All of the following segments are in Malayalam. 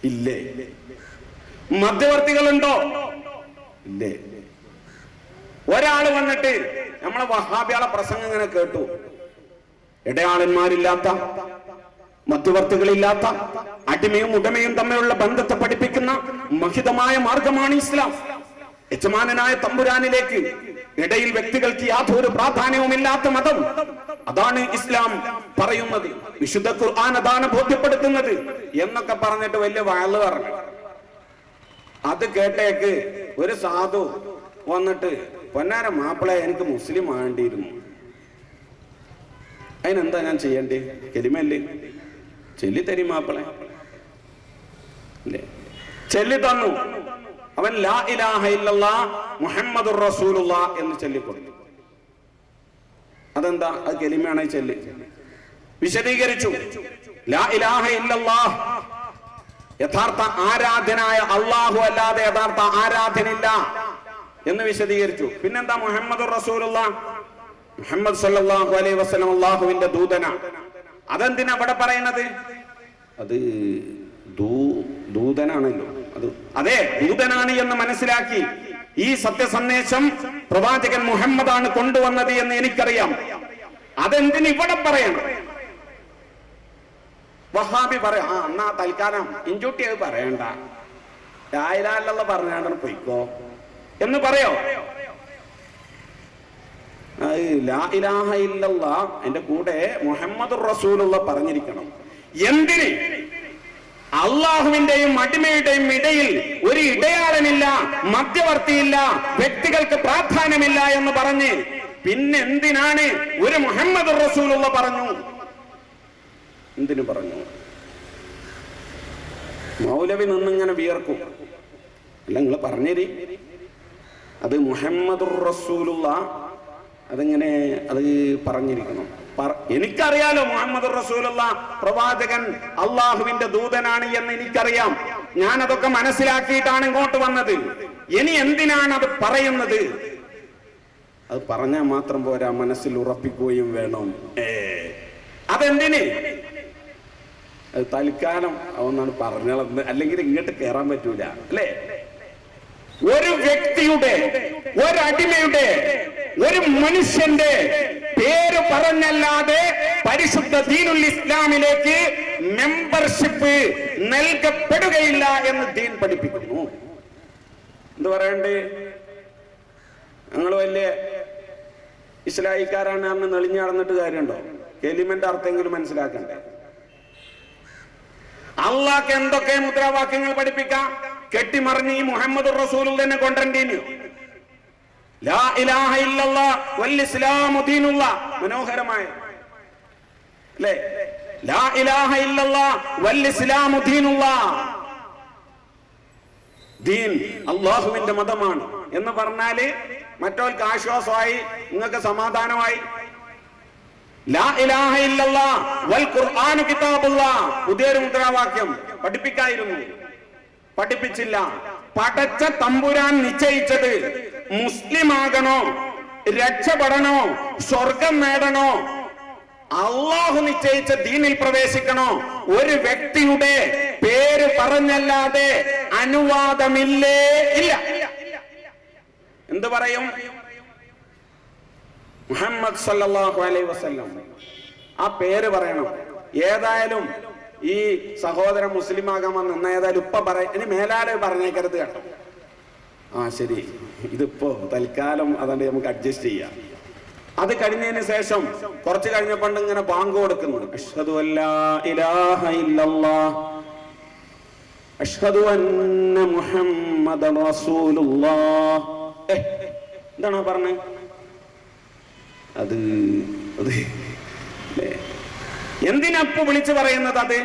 ഇല്ലേ? മധ്യവർത്തികളുണ്ടോ? ഇല്ലേ? ഒരാള് വന്നിട്ട് നമ്മളെ വഹാബിയാളെ പ്രസംഗം ഇങ്ങനെ കേട്ടു. ഇടയാളന്മാരില്ലാത്ത, മധ്യവർത്തികളില്ലാത്ത, അടിമയും ഉടമയും തമ്മിലുള്ള ബന്ധത്തെ പഠിപ്പിക്കുന്ന മഹിതമായ മാർഗമാണ് ഇസ്ലാം. യജമാനായ തമ്പുരാനിലേക്ക് ഇടയിൽ വ്യക്തികൾക്ക് യാതൊരു പ്രാധാന്യവുമില്ലാത്ത മതം, അതാണ് ഇസ്ലാം പറയുന്നത്. വിശുദ്ധ ഖുർആൻ അതാണ് ബോധ്യപ്പെടുത്തുന്നത് എന്നൊക്കെ പറഞ്ഞിട്ട് വലിയ വയല് പറഞ്ഞു. അത് കേട്ടേക്ക് ഒരു സാധു വന്നിട്ട്, പൊന്നാര മാപ്പിളെ, എനിക്ക് മുസ്ലിം ആകേണ്ടിയിരുന്നു, അതിനെന്താ ഞാൻ ചെയ്യണ്ടേ? കെലിമല്ലേ? ചൊല്ലി തരും മാപ്പിളെ. ചൊല്ലി തന്നു. അവൻ ലാ ഇലാഹ ഇല്ലല്ലാഹ് മുഹമ്മദുർ റസൂലുള്ളാഹ് എന്ന് ചൊല്ലിക്കൊടുത്തു. അതെന്താ? അത് കെലിമയാണ്. ചൊല്ലി വിശദീകരിച്ചു. ലാ ഇലാഹ ഇല്ലല്ലാഹ്, യഥാർത്ഥ ആരാധനായ അല്ലാഹു അല്ലാതെ യഥാർത്ഥ ആരാധനില്ല എന്ന് വിശദീകരിച്ചു. പിന്നെന്താ? മുഹമ്മദുർ റസൂലുള്ളാഹ്, മുഹമ്മദ് സല്ലല്ലാഹു അലൈഹി വസല്ലം അല്ലാഹുവിന്റെ ദൂതനാണ്. അതെന്തിനാ അവിടെ പറയുന്നത്? അത് ദൂതനാണല്ലോ. അത് അതെ, ദൂതനാണ് എന്ന് മനസ്സിലാക്കി ഈ സത്യസന്ദേശം പ്രവാചകൻ മുഹമ്മദാണ് കൊണ്ടുവന്നത് എന്ന് എനിക്കറിയാം. അതെന്തിന് ഇവിടെ പറയണം? വഹാബി പറയാം, എന്നാ തൽക്കാലം ഇഞ്ചൂട്ടി അത് പറയണ്ട, ലാ ഇലാഹ ഇല്ലല്ലാഹ് പറഞ്ഞാണ്ട് പൊയ്ക്കോ എന്ന് പറയോ? ലാ ഇലാഹ ഇല്ലല്ലാഹ് അതിന്റെ കൂടെ മുഹമ്മദുർ റസൂലുള്ളാഹ് പറഞ്ഞിരിക്കണം. എന്തിന്? അള്ളാഹുവിന്റെയും അടിമയുടെയും ഇടയിൽ ഒരു ഇടയാളനില്ല, മധ്യവർത്തിയില്ല, വ്യക്തികൾക്ക് പ്രാധാന്യമില്ല എന്ന് പറഞ്ഞ് പിന്നെന്തിനാണ് ഒരു മുഹമ്മദുർ റസൂലുള്ളാഹ് പറഞ്ഞു? എന്തിനു പറഞ്ഞു? മൗലവി നിന്നിങ്ങനെ വിയർക്കും. അല്ല, നിങ്ങൾ പറഞ്ഞേരി, അത് മുഹമ്മദുർ റസൂലുള്ളാഹ് അതെങ്ങനെ അത് പറഞ്ഞിരിക്കണം? എനിക്കറിയാലോ മുഹമ്മദ് റസൂലുള്ളാഹ് പ്രവാചകൻ അള്ളാഹുവിന്റെ ദൂതനാണ് എന്ന് എനിക്കറിയാം. ഞാൻ അതൊക്കെ മനസ്സിലാക്കിയിട്ടാണ് ഇങ്ങോട്ട് വന്നത്. ഇനി എന്തിനാണ് അത് പറയുന്നത്? അത് പറഞ്ഞാൽ മാത്രം പോരാ, മനസ്സിൽ ഉറപ്പിക്കുകയും വേണം. അതെന്തിന്? അത് തൽക്കാലം ഒന്നാണ് പറഞ്ഞത്, അല്ലെങ്കിൽ ഇങ്ങോട്ട് കയറാൻ പറ്റൂല അല്ലേ? ഒരു വ്യക്തിയുടെ, ഒരടിമയുടെ, ഒരു മനുഷ്യന്റെ പേര് പറഞ്ഞല്ലാതെ പരിശുദ്ധ ദീനുൽ ഇസ്ലാമിലേക്ക് മെമ്പർഷിപ്പ് നൽകപ്പെടുകയില്ല എന്ന് ദീൻ പഠിപ്പിക്കുന്നു. എന്ത് പറയണ്ടേ? ഞങ്ങൾ വലിയ ഇസ്ലാമിക്കാരാണ് എന്ന് നെളിഞ്ഞു നടന്നിട്ട് കാര്യമുണ്ടോ? കെലിമന്റെ അർത്ഥമെങ്കിലും മനസ്സിലാക്കണ്ടേ? അള്ളാഹ്ക്ക് എന്തൊക്കെ മുദ്രാവാക്യങ്ങൾ പഠിപ്പിക്കാം? കെട്ടിമറിഞ്ഞ് ഈ മുഹമ്മദുർ റസൂലുള്ളാഹി തന്നെ കൊണ്ടുവരേണ്ടിനു. ലാ ഇലാഹ ഇല്ലല്ലാഹ് വൽ ഇസ്ലാമു ദീനുല്ലാഹ്, മനോഹരമായ അല്ലേ? ലാ ഇലാഹ ഇല്ലല്ലാഹ് വൽ ഇസ്ലാമു ദീനുല്ലാഹ്, ദീൻ അല്ലാഹുവിന്റെ മതമാണ് എന്ന് പറഞ്ഞാല് മറ്റവർക്ക് ആശ്വാസമായി, നിങ്ങൾക്ക് സമാധാനമായി. ലാ ഇലാഹ ഇല്ലല്ലാഹ് വൽ ഖുർആനു കിതാബുല്ലാഹ്, പുതിയൊരു മുദ്രാവാക്യം പഠിപ്പിക്കായിരുന്നു. പഠിപ്പിച്ചില്ല. പടച്ച തമ്പുരാൻ നിശ്ചയിച്ചത് മുസ്ലിം ആകണോ, രക്ഷപ്പെടണോ, സ്വർഗം നേടണോ, അള്ളാഹു നിശ്ചയിച്ച ദീനിൽ പ്രവേശിക്കണോ, ഒരു വ്യക്തിയുടെ പേര് പറഞ്ഞല്ലാതെ അനുവാദമില്ലേ? ഇല്ല. എന്ത് പറയും? മുഹമ്മദ് സല്ലല്ലാഹു അലൈഹി വസല്ലം, ആ പേര് പറയണം. ഏതായാലും ഈ സഹോദരൻ മുസ്ലിം ആകാൻ വന്ന് ഏതായാലും ഇപ്പൊ പറയാം, ഇനി മേലാലെ പറഞ്ഞേക്കരുത് കേട്ടോ. ശരി, ഇതിപ്പോ തൽക്കാലം അതുകൊണ്ട് നമുക്ക് അഡ്ജസ്റ്റ് ചെയ്യാം. അത് കഴിഞ്ഞതിന് ശേഷം കുറച്ച് കഴിഞ്ഞപ്പോൾ ഇങ്ങനെ ബാങ്ക് കൊടുക്കുന്നു. അഷ്ഹദു അല്ലാ ഇലാഹ ഇല്ലല്ലാഹ് അഷ്ഹദു അന്ന മുഹമ്മദൻ റസൂലുള്ളാഹ്. എന്താണ് പറഞ്ഞത്? അത് എന്തിനപ്പോ വിളിച്ചു പറയുന്നത്? അത്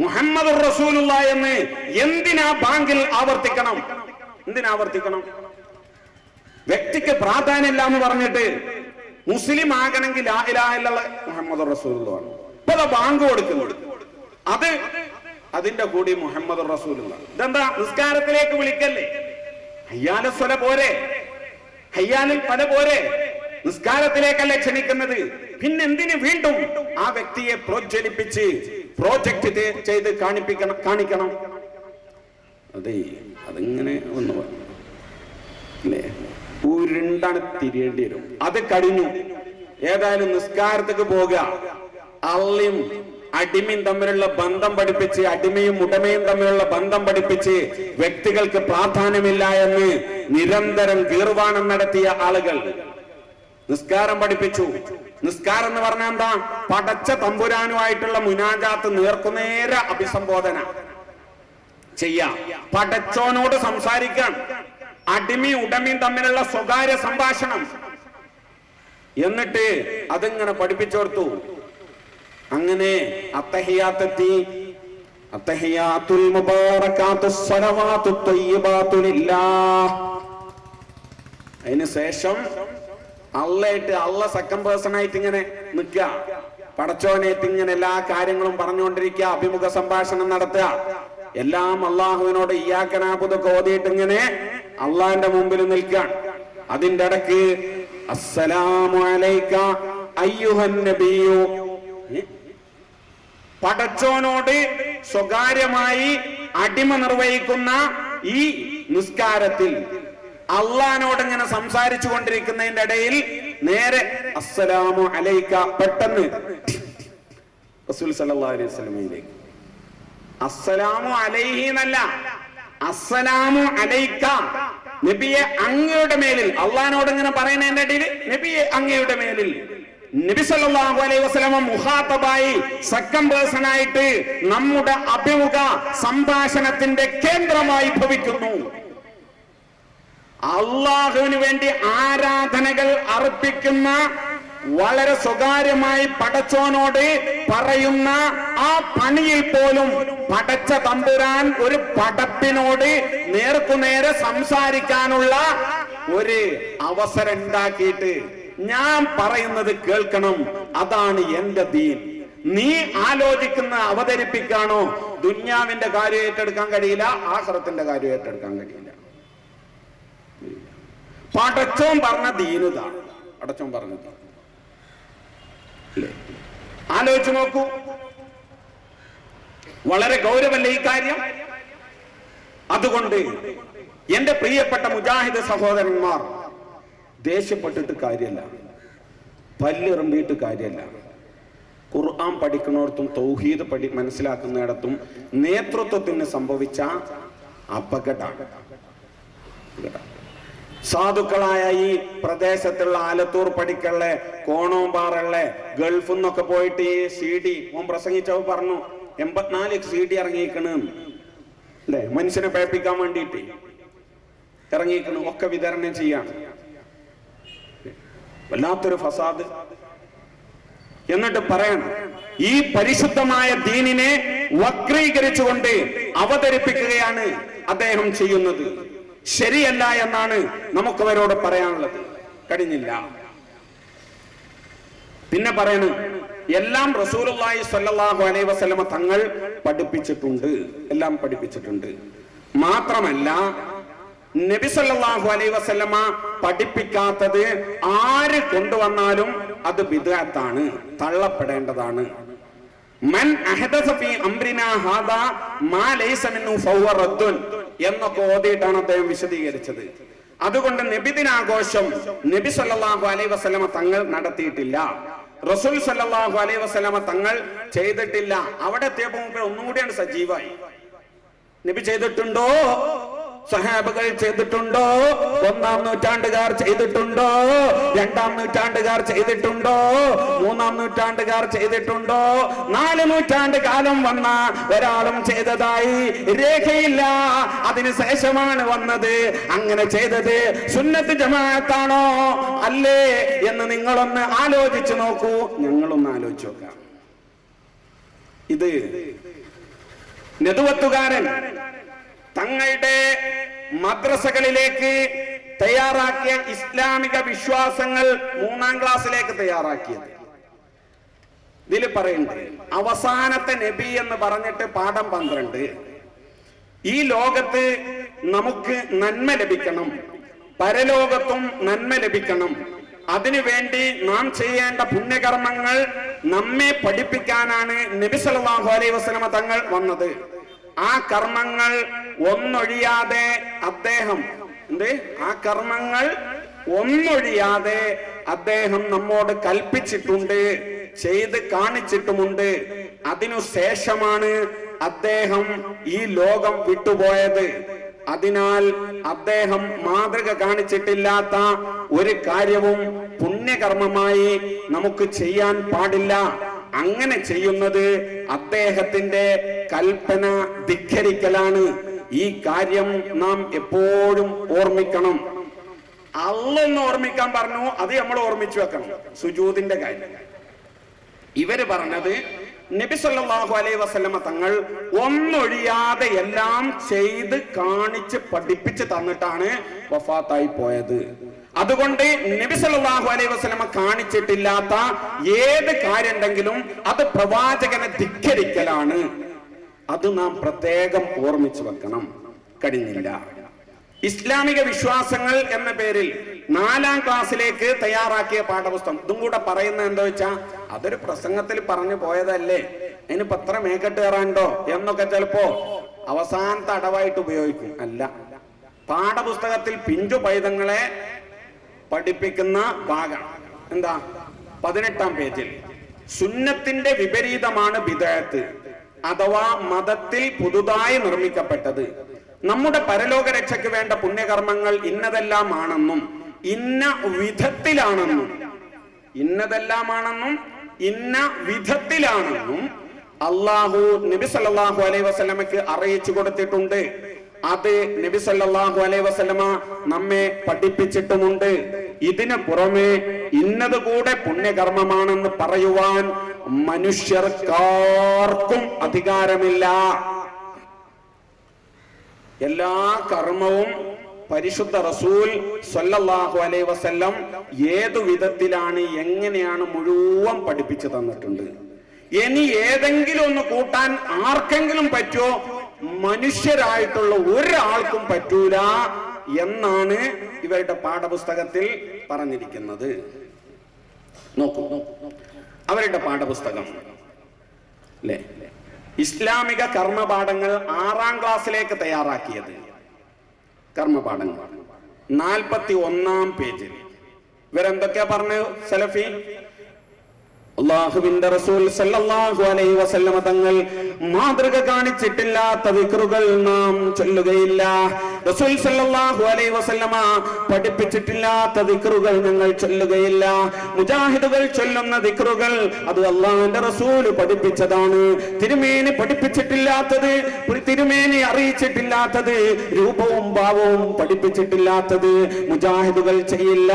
മുഹമ്മദുർ റസൂലുള്ളാഹി എന്ന് എന്തിനാ ബാങ്കിൽ ആവർത്തിക്കണം? എന്തിനാവർത്തിക്കണം? വ്യക്തിക്ക് പ്രാധാന്യമില്ല എന്ന് പറഞ്ഞിട്ട് മുസ്ലിം ആകണമെങ്കിൽ ലാ ഇലാഹ ഇല്ലല്ലാഹ് മുഹമ്മദുർ റസൂലുള്ളാഹി. ഇപ്പൊ ബാങ്ക് കൊടുക്കുന്നു. അത് അതിന്റെ കൂടി മുഹമ്മദുർ റസൂലുള്ളാഹി. ഇതെന്താ? നിസ്കാരത്തിലേക്ക് വിളിക്കല്ലേ? ഹയ്യാല സ്വല പോരെ, ഹയ്യാലിൽ പല പോരെ, നിസ്കാരത്തിലേക്കല്ലേ ക്ഷണിക്കുന്നത്? പിന്നെന്തിന് വീണ്ടും ആ വ്യക്തിയെ പ്രോജ്വലിപ്പിച്ച് പ്രോജക്റ്റ് ചെയ്ത് കാണിക്കണം? അതെ, അതിങ്ങനെ ഒന്ന് അല്ലേ ഉരുണ്ടാണ് തിരിയേണ്ടി വരും. അത് കഴിഞ്ഞു. ഏതായാലും നിസ്കാരത്തേക്ക് പോകുക, അള്ളിയും അടിമയും തമ്മിലുള്ള ബന്ധം പഠിപ്പിച്ച്, അടിമയും ഉടമയും തമ്മിലുള്ള ബന്ധം പഠിപ്പിച്ച് വ്യക്തികൾക്ക് പ്രാധാന്യമില്ല എന്ന് നിരന്തരം ഗീർവാണം നടത്തിയ ആളുകൾ നിസ്കാരം പഠിപ്പിച്ചു. നിസ്കാരം എന്ന് പറഞ്ഞാൽ എന്താ? പടച്ച തമ്പുരാനുമായിട്ടുള്ള മുനാജാത്ത്, നേർക്കുനേരെ അഭിസംബോധന ചെയ്യാം, പടച്ചോനോട് സംസാരിക്കാൻ. അടിമയും ഉടമയും തമ്മിലുള്ള സ്വകാര്യ സംഭാഷണം. എന്നിട്ട് അതിങ്ങനെ പഠിപ്പിച്ചോർത്തു. അങ്ങനെ അത്തഹിയാത്തെത്തി. അത്തഹിയാത്തുൽ മുബാറകാത്തുസ് സ്വലവാത്തുത് ത്വയ്യിബാതു ലില്ലാഹ്. അതിന് ശേഷം അള്ള സെക്കൻഡ് പേഴ്സൺ ആയിട്ട് ഇങ്ങനെ നിൽക്കുക, പടച്ചോനായിട്ട് ഇങ്ങനെ എല്ലാ കാര്യങ്ങളും പറഞ്ഞുകൊണ്ടിരിക്കുക, അഭിമുഖ സംഭാഷണം നടത്തുക, എല്ലാം അള്ളാഹുവിനോട് ഇയ്യാക നഅ്ബുദു ഓതിയിട്ട് ഇങ്ങനെ അള്ളാഹിന്റെ മുമ്പിൽ നിൽക്കാൻ. അതിന്റെ ഇടക്ക് അസ്സലാമു അലൈക അയ്യുഹൻ നബിയു, പടച്ചോനോട് സ്വകാര്യമായി അടിമ നിർവഹിക്കുന്ന ഈ നിസ്കാരത്തിൽ അള്ളാഹിനോട് ഇങ്ങനെ സംസാരിച്ചു കൊണ്ടിരിക്കുന്നതിന്റെ ഇടയിൽ നേരെ അസ്സലാമു അലൈക പെട്ടെന്ന് റസൂൽ സല്ലല്ലാഹു അലൈഹി വസല്ലമയിലേക്ക്. അസ്സലാമു അലൈഹി എന്നല്ല, അസ്സലാമു അലൈക, നബിയെ അങ്ങയുടെ മേലിൽ. അള്ളാഹിനോട് ഇങ്ങനെ പറയുന്നതിന്റെ ഇടയിൽ നബിയെ അങ്ങയുടെ മേലിൽ. നബി സല്ലല്ലാഹു അലൈഹി വസല്ലമ മുഖാതബായി സെക്കൻഡ് പേഴ്സൺ ആയിട്ട് നമ്മുടെ അഭിമുഖ സംഭാഷണത്തിന്റെ കേന്ദ്രമായി ഭവിക്കുന്നു. അള്ളാഹുവിന് വേണ്ടി ആരാധനകൾ അർപ്പിക്കുന്ന, വളരെ സ്വകാര്യമായി പടച്ചോനോട് പറയുന്ന ആ പണിയിൽ പോലും പടച്ച തമ്പുരാൻ ഒരു പടപ്പിനോട് നേർക്കുനേരെ സംസാരിക്കാനുള്ള ഒരു അവസരം ഉണ്ടാക്കിയിട്ട് ഞാൻ പറയുന്നത് കേൾക്കണം, അതാണ് എന്റെ ദീൻ. നീ ആലോചിക്കുന്ന അവതരിപ്പിക്കാണോ? ദുന്യാവിന്റെ കാര്യം ഏറ്റെടുക്കാൻ കഴിയില്ല, ആഖിറത്തിന്റെ കാര്യം ഏറ്റെടുക്കാൻ കഴിയില്ല. പടച്ചോൻ പറഞ്ഞ ദീനുതാണ്, പടച്ചോൻ പറഞ്ഞത്. ആലോചിച്ചു നോക്കൂ, വളരെ ഗൗരവമല്ലേ ഈ കാര്യം? അതുകൊണ്ട് എന്റെ പ്രിയപ്പെട്ട മുജാഹിദ് സഹോദരന്മാർ, ദേഷ്യപ്പെട്ടിട്ട് കാര്യമല്ല, പല്ലെറുമ്പിയിട്ട് കാര്യമല്ല. ഖുർആൻ പഠിക്കുന്നിടത്തും തൗഹീദ് മനസ്സിലാക്കുന്നിടത്തും നേതൃത്വത്തിന് സംഭവിച്ച അപകടമാണ്. സാധുക്കളായ ഈ പ്രദേശത്തുള്ള ആലത്തൂർ പടിക്കള്ള, കോണോമ്പാറുള്ള, ഗൾഫിൽ നിന്നൊക്കെ പോയിട്ട് ഈ CD ഓൻ പ്രസംഗിച്ചവ പറഞ്ഞു 84 CD ഇറങ്ങിയിരിക്കണ് അല്ലെ, മനുഷ്യനെ പേപ്പിക്കാൻ വേണ്ടിയിട്ട് ഇറങ്ങിയിരിക്കണ്, ഒക്കെ വിതരണം ചെയ്യാണ്. വല്ലാത്തൊരു ഫസാദ്. എന്നിട്ട് പറയണം, ഈ പരിശുദ്ധമായ ദീനിനെ വക്രീകരിച്ചുകൊണ്ട് അവതരിപ്പിക്കുകയാണ് അദ്ദേഹം ചെയ്യുന്നത്. ശരിയല്ല എന്നാണ് നമുക്ക് അവരോട് പറയാനുള്ളത്. കഴിഞ്ഞില്ല. പിന്നെ പറയണ എല്ലാം റസൂലുള്ളാഹി സ്വല്ലല്ലാഹു അലൈഹി വസല്ലമ തങ്ങൾ പഠിപ്പിച്ചിട്ടുണ്ട്, എല്ലാം പഠിപ്പിച്ചിട്ടുണ്ട്. മാത്രമല്ല നബി സല്ലല്ലാഹു അലൈഹി വസല്ലമ പഠിപ്പിക്കാത്തത് ആര് കൊണ്ടുവന്നാലും അത് ബിദ്അത്താണ്, തള്ളപ്പെടേണ്ടതാണ്. മൻ അഹദസ ഫീ അംരിനാ ഹാദാ മാ ലൈസ മിൻഹു ഫഹുവ റദ്ദുൻ എന്നൊക്കെ ഓതിയിട്ടാണ് അദ്ദേഹം വിശദീകരിച്ചത്. അതുകൊണ്ട് നബിദിനാഘോഷം നബി സല്ലല്ലാഹു അലൈഹി വസല്ലമ തങ്ങൾ നടത്തിയിട്ടില്ല, റസൂൽ സല്ലല്ലാഹു അലൈഹി വസല്ലമ തങ്ങൾ ചെയ്തിട്ടില്ല. അവിടെ എത്തിയപ്പോൾ ഒന്നും കൂടിയാണ് സജീവായി. നബി ചെയ്തിട്ടുണ്ടോ? സഹാബകൾ ചെയ്തിട്ടുണ്ടോ? 1-ാം നൂറ്റാണ്ടുകാർ ചെയ്തിട്ടുണ്ടോ? 2-ാം നൂറ്റാണ്ടുകാർ ചെയ്തിട്ടുണ്ടോ? 3-ാം നൂറ്റാണ്ടുകാർ ചെയ്തിട്ടുണ്ടോ? 4 നൂറ്റാണ്ട് കാലം വന്ന ഒരാളും ചെയ്തതായി രേഖയില്ല. അതിനുശേഷമാണ് വന്നത്. അങ്ങനെ ചെയ്തത് സുന്നത്ത് ജമാഅത്താണോ അല്ലേ എന്ന് നിങ്ങളൊന്ന് ആലോചിച്ചു നോക്കൂ, ഞങ്ങളൊന്ന് ആലോചിച്ചു നോക്കാം. ഇത് നെതുവത്തുകാരൻ തങ്ങളുടെ മദ്രസകളിലേക്ക് തയ്യാറാക്കിയ ഇസ്ലാമിക വിശ്വാസങ്ങൾ 3-ാം ക്ലാസ്സിലേക്ക് തയ്യാറാക്കിയത്. ഇതിൽ പറയുന്നത് അവസാനത്തെ നബി എന്ന് പറഞ്ഞിട്ട് പാഠം 12. ഈ ലോകത്ത് നമുക്ക് നന്മ ലഭിക്കണം, പരലോകത്തും നന്മ ലഭിക്കണം. അതിനുവേണ്ടി നാം ചെയ്യേണ്ട പുണ്യകർമ്മങ്ങൾ നമ്മെ പഠിപ്പിക്കാനാണ് നബി സല്ലല്ലാഹു അലൈഹി വസല്ലമ തങ്ങൾ വന്നത്. ആ കർമ്മങ്ങൾ ഒന്നൊഴിയാതെ അദ്ദേഹം ആ കർമ്മങ്ങൾ ഒന്നൊഴിയാതെ അദ്ദേഹം നമ്മോട് കൽപ്പിച്ചിട്ടുണ്ട്, ചെയ്ത് കാണിച്ചിട്ടുമുണ്ട്. അതിനുശേഷമാണ് അദ്ദേഹം ഈ ലോകം വിട്ടുപോയത്. അതിനാൽ അദ്ദേഹം മാതൃക കാണിച്ചിട്ടില്ലാത്ത ഒരു കാര്യവും പുണ്യകർമ്മമായി നമുക്ക് ചെയ്യാൻ പാടില്ല. അങ്ങനെ ചെയ്യുന്നത് അദ്ദേഹത്തിന്റെ കൽപ്പന ധിക്കരിക്കലാണ്. ഈ കാര്യം നാം എപ്പോഴും ഓർമ്മിക്കണം. അള്ളൊന്ന് ഓർമ്മിക്കാൻ പറഞ്ഞു, അത് നമ്മൾ ഓർമ്മിച്ചു വെക്കണം. സുജൂദിന്റെ കാര്യം ഇവര് പറഞ്ഞത് നബി സല്ലല്ലാഹു അലൈഹി വസല്ലമ തങ്ങൾ ഒന്നൊഴിയാതെ എല്ലാം ചെയ്ത് കാണിച്ച് പഠിപ്പിച്ച് തന്നിട്ടാണ് വഫാത്തായി പോയത്. അതുകൊണ്ട് നബി സല്ലല്ലാഹു അലൈഹി വസല്ലമ കാണിച്ചിട്ടില്ലാത്ത ഏത് കാര്യം ഉണ്ടെങ്കിലും അത് പ്രവാചകനെ ധിക്കരിക്കലാണ്. അത് നാം പ്രത്യേകം ഓർമ്മിച്ചു വെക്കണം. കഴിഞ്ഞില്ല. ഇസ്ലാമിക വിശ്വാസങ്ങൾ എന്ന പേരിൽ 4ാം ക്ലാസ്സിലേക്ക് തയ്യാറാക്കിയ പാഠപുസ്തകം. ഇതും കൂടെ പറയുന്നത് എന്താ വെച്ചാ, അതൊരു പ്രസംഗത്തിൽ പറഞ്ഞു പോയതല്ലേ, അതിന് പത്ര മേക്കെട്ട് കയറാണ്ടോ എന്നൊക്കെ ചിലപ്പോ അവസാനത്തെ അടവായിട്ട് ഉപയോഗിക്കും. അല്ല, പാഠപുസ്തകത്തിൽ പിഞ്ചു പൈതങ്ങളെ പഠിപ്പിക്കുന്ന ഭാഗം എന്താ, 18ാം പേജിൽ സുന്നത്തിന്റെ വിപരീതമാണ് ബിദ്അത്ത് അഥവാ മതത്തിൽ പുതുതായി നിർമ്മിക്കപ്പെട്ടത്. നമ്മുടെ പരലോക രക്ഷയ്ക്ക് വേണ്ട പുണ്യകർമ്മങ്ങൾ ഇന്നതെല്ലാം ആണെന്നും ഇന്ന വിധത്തിലാണെന്നും ഇന്ന വിധത്തിലാണെന്നും അള്ളാഹു നബി സല്ലല്ലാഹു അലൈഹി വസല്ലമയ്ക്ക് അറിയിച്ചു കൊടുത്തിട്ടുണ്ട്. അത് നബി സല്ലല്ലാഹു അലൈഹി വസല്ലമ നമ്മെ പഠിപ്പിച്ചിട്ടുമുണ്ട്. ഇതിനു പുറമെ ഇന്നത് കൂടെ പുണ്യകർമ്മമാണെന്ന് പറയുവാൻ മനുഷ്യർക്കാർക്കും അധികാരമില്ല. എല്ലാ കർമ്മവും പരിശുദ്ധ റസൂൽ സ്വല്ലല്ലാഹു അലൈഹി വസല്ലം ഏതു വിധത്തിലാണ്, എങ്ങനെയാണ് മുഴുവൻ പഠിപ്പിച്ചു തന്നിട്ടുണ്ട്. ഇനി ഏതെങ്കിലും ഒന്ന് കൂട്ടാൻ ആർക്കെങ്കിലും പറ്റോ? മനുഷ്യരായിട്ടുള്ള ഒരാൾക്കും പറ്റൂല എന്നാണ് ഇവരുടെ പാഠപുസ്തകത്തിൽ പറഞ്ഞിരിക്കുന്നത്. നോക്കൂ, അവരുടെ പാഠപുസ്തകം അല്ലേ, ഇസ്ലാമിക കർമ്മപാഠങ്ങൾ 6ാം ക്ലാസ്സിലേക്ക് തയ്യാറാക്കിയത്. കർമ്മപാഠങ്ങൾ 41ാം പേജിൽ ഇവരെന്തൊക്കെയാ പറഞ്ഞു? സലഫി അല്ലാഹുവിന്റെ റസൂൽ സല്ലല്ലാഹു അലൈഹി വസല്ലമ തങ്ങൾ മാതൃക കാണിച്ചിട്ടില്ലാത്ത ദിക്റുകൾ നാം ചൊല്ലുകയില്ല. റസൂൽ സല്ലല്ലാഹു അലൈഹി വസല്ലമ പഠിപ്പിച്ചിട്ടില്ലാത്ത ദിക്റുകൾ ഞങ്ങൾ ചൊല്ലുകയില്ല. മുജാഹിദുകൾ ചൊല്ലുന്ന ദിക്റുകൾ അത് അല്ലാഹുവിന്റെ റസൂൽ പഠിപ്പിച്ചതാണ്. തിരുമേനി പഠിപ്പിച്ചിട്ടില്ലാത്തത്, തിരുമേനി അറിയിച്ചിട്ടില്ലാത്തത്, രൂപവും ഭാവവും പഠിപ്പിച്ചിട്ടില്ലാത്തത് മുജാഹിദുകൾ ചെയ്യില്ല.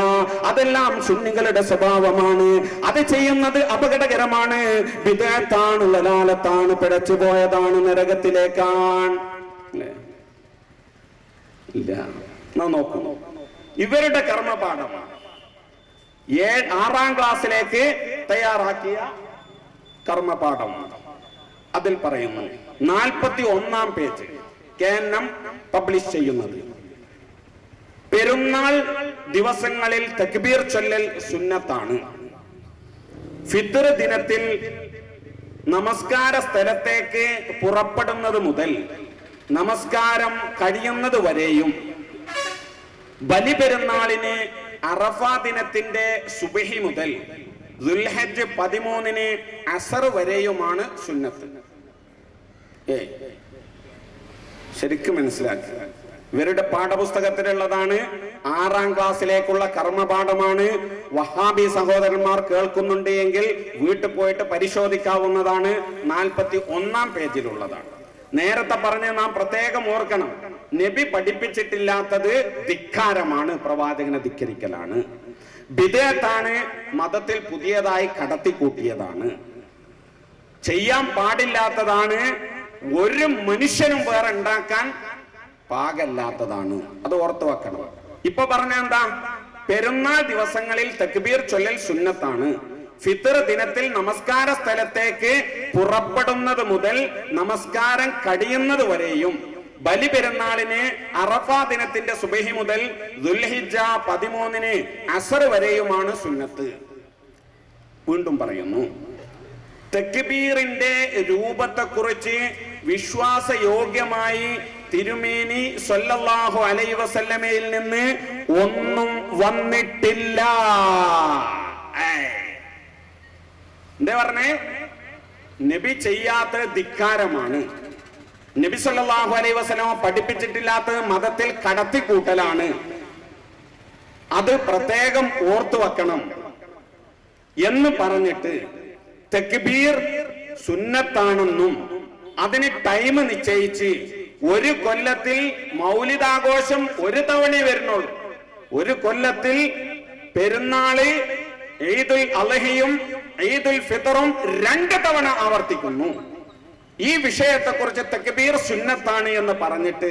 അതെല്ലാം സുന്നികളുടെ സ്വഭാവമാണ്. അത് ചെയ്യുന്നത് അപകടകരമാണ്, ബിദ്അത്താണ്, ലലാലത്താണ്, പിഴച്ചു പോയതാണ്, നരകത്തിലേക്കാണ്. ഇല്ല, നോക്കൂ, ഇവരുടെ കർമ്മപാഠമാണ് 6ാം ക്ലാസ്സിലേക്ക് തയ്യാറാക്കിയ കർമ്മപാഠം. അതിൽ പറയുന്നു 41ാം പേജ് കേന്ദ്രം പബ്ലിഷ് ചെയ്യുന്നത്, പെരുന്നാൾ ദിവസങ്ങളിൽ തക്ബീർ ചൊല്ലൽ സുന്നത്താണ്. ഫിത്ർ ദിനത്തിൽ നമസ്കാര സ്ഥലത്തേക്ക് പുറപ്പെടുന്നത് മുതൽ നമസ്കാരം കഴിയുന്നത് വരെയും, ബലിപെരുന്നാളിന് അറഫ ദിനത്തിന്റെ സുബഹി മുതൽ ദുൽഹജ്ജ് 13 അസർ വരെയുമാണ് സുന്നത്ത്. ശരിക്കും മനസ്സിലാക്കി. ഇവരുടെ പാഠപുസ്തകത്തിലുള്ളതാണ്. 6ാം ക്ലാസ്സിലേക്കുള്ള കർമ്മപാഠമാണ്. വഹാബി സഹോദരന്മാർ കേൾക്കുന്നുണ്ട് എങ്കിൽ വീട്ടിൽ പോയിട്ട് പരിശോധിക്കാവുന്നതാണ്. 41ാം പേജിലുള്ളതാണ്. നേരത്തെ പറഞ്ഞ് നാം പ്രത്യേകം ഓർക്കണം, നബി പഠിപ്പിച്ചിട്ടില്ലാത്തത് ധിക്കാരമാണ്, പ്രവാചകനെ ധിക്കരിക്കലാണ്. ബിദ്അത്താണ്, മതത്തിൽ പുതിയതായി കടത്തിക്കൂട്ടിയതാണ്. ചെയ്യാൻ പാടില്ലാത്തതാണ്, ഒരു മനുഷ്യനും വേറെ ഉണ്ടാക്കാൻ പാകല്ലാത്തതാണ്. അത് ഓർത്തു വെക്കണം. ഇപ്പൊ പറഞ്ഞ എന്താ? പെരുന്നാൾ ദിവസങ്ങളിൽ തക്ബീർ ചൊല്ലൽ സുന്നത്താണ്. ഫിത്ർ ദിനത്തിൽ നമസ്കാര സ്ഥലത്തേക്ക് പുറപ്പെടുന്നത് മുതൽ നമസ്കാരം കഴിയുന്നത് വരെയും, ബലിപെരുന്നാളിന് അറഫ ദിനത്തിന്റെ സുബഹി മുതൽ ദുൽഹിജ്ജ 13 അസർ വരെയുമാണ് സുന്നത്ത്. വീണ്ടും പറയുന്നു, തക്ബീറിന്റെ രൂപത്തെക്കുറിച്ച് വിശ്വാസയോഗ്യമായി തിരുമേനി സ്വല്ലല്ലാഹു അലൈഹി വസല്ലമയിൽ നിന്ന് ഒന്നും വന്നിട്ടില്ല. എന്താ പറഞ്ഞേ? നബി ചെയ്യാത്ത ധിക്കാരമാണ്. നബി സല്ലല്ലാഹു അലൈഹി വസല്ലമ പഠിപ്പിച്ചിട്ടില്ലാത്തത് മതത്തിൽ കടത്തിക്കൂട്ടലാണ്. അത് പ്രത്യേകം ഓർത്തു വെക്കണം എന്ന് പറഞ്ഞിട്ട് തക്ബീർ സുന്നത്താണെന്നും അതിന് ടൈം നിശ്ചയിച്ച് ഒരു കൊല്ലത്തിൽ മൗലിദാഘോഷം ഒരു തവണ വരുന്നുള്ളൂ. ഒരു കൊല്ലത്തിൽ പെരുന്നാള്, ഈദുൽ അദ്ഹയും ഈദുൽ ഫിത്തറും 2 തവണ ആവർത്തിക്കുന്നു. ഈ വിഷയത്തെക്കുറിച്ച് തക്ബീർ സുന്നത്താണ് എന്ന് പറഞ്ഞിട്ട്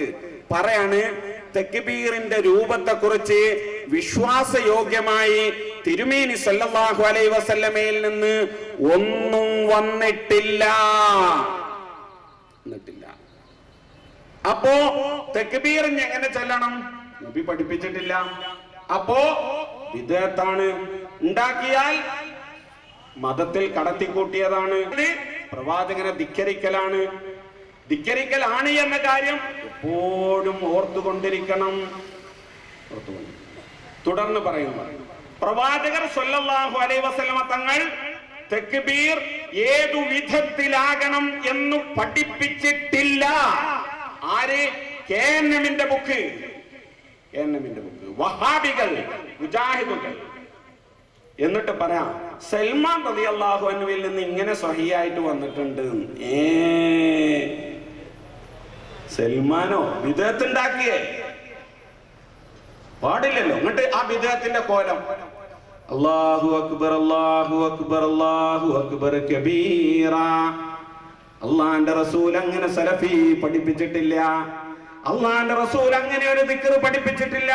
പറയാണ് തക്ബീറിന്റെ രൂപത്തെക്കുറിച്ച് വിശ്വാസയോഗ്യമായി തിരുമേനി സല്ലല്ലാഹു അലൈഹി വസല്ലമയിൽ നിന്ന് ഒന്നും വന്നിട്ടില്ല. അപ്പോ തക്ബീറിന് എങ്ങനെ ചൊല്ലണം? നബി പഠിപ്പിച്ചിട്ടില്ല. അപ്പോ വിദ്അത്താണ്. ഉണ്ടാക്കിയാൽ മതത്തിൽ കടത്തിക്കൂട്ടിയതാണ്. പ്രവാചകനെ ധിക്കരിക്കലാണ്. ധിക്കരിക്കലാണ് എന്ന കാര്യം എപ്പോഴും ഓർത്തുകൊണ്ടിരിക്കണം. തുടർന്ന് പറയുന്നു, പ്രവാചകർ സ്വല്ലല്ലാഹു അലൈഹി വസല്ലമ തങ്ങൾ തക്ബീർ ഏതു വിധത്തിലാകണം എന്ന് പഠിപ്പിച്ചിട്ടില്ല. ആര്? KNMന്റെ ബുക്ക്, വഹാബികൾ, മുജാഹിദുകൾ. എന്നിട്ട് പറയാം, സൽമാൻ റളിയല്ലാഹു അൻഹുവിൽ നിന്ന് ഇങ്ങനെ സ്വഹീഹായിട്ട് വന്നിട്ടുണ്ട്. സൽമാനോ ബിദ്അത്ത് ഉണ്ടാക്കിയേ? പാടില്ലല്ലോ. എന്നിട്ട് ആ ബിദ്അത്തിന്റെ കോലം അല്ലാഹു അക്ബർ അല്ലാഹു അക്ബർ അല്ലാഹു അക്ബർ കബീറ. അള്ളാന്റെ റസൂൽ അങ്ങനെ സലഫി പഠിപ്പിച്ചിട്ടില്ല. അള്ളാന്റെ റസൂൽ അങ്ങനെ ഒരു ദിക്ർ പഠിപ്പിച്ചിട്ടില്ല.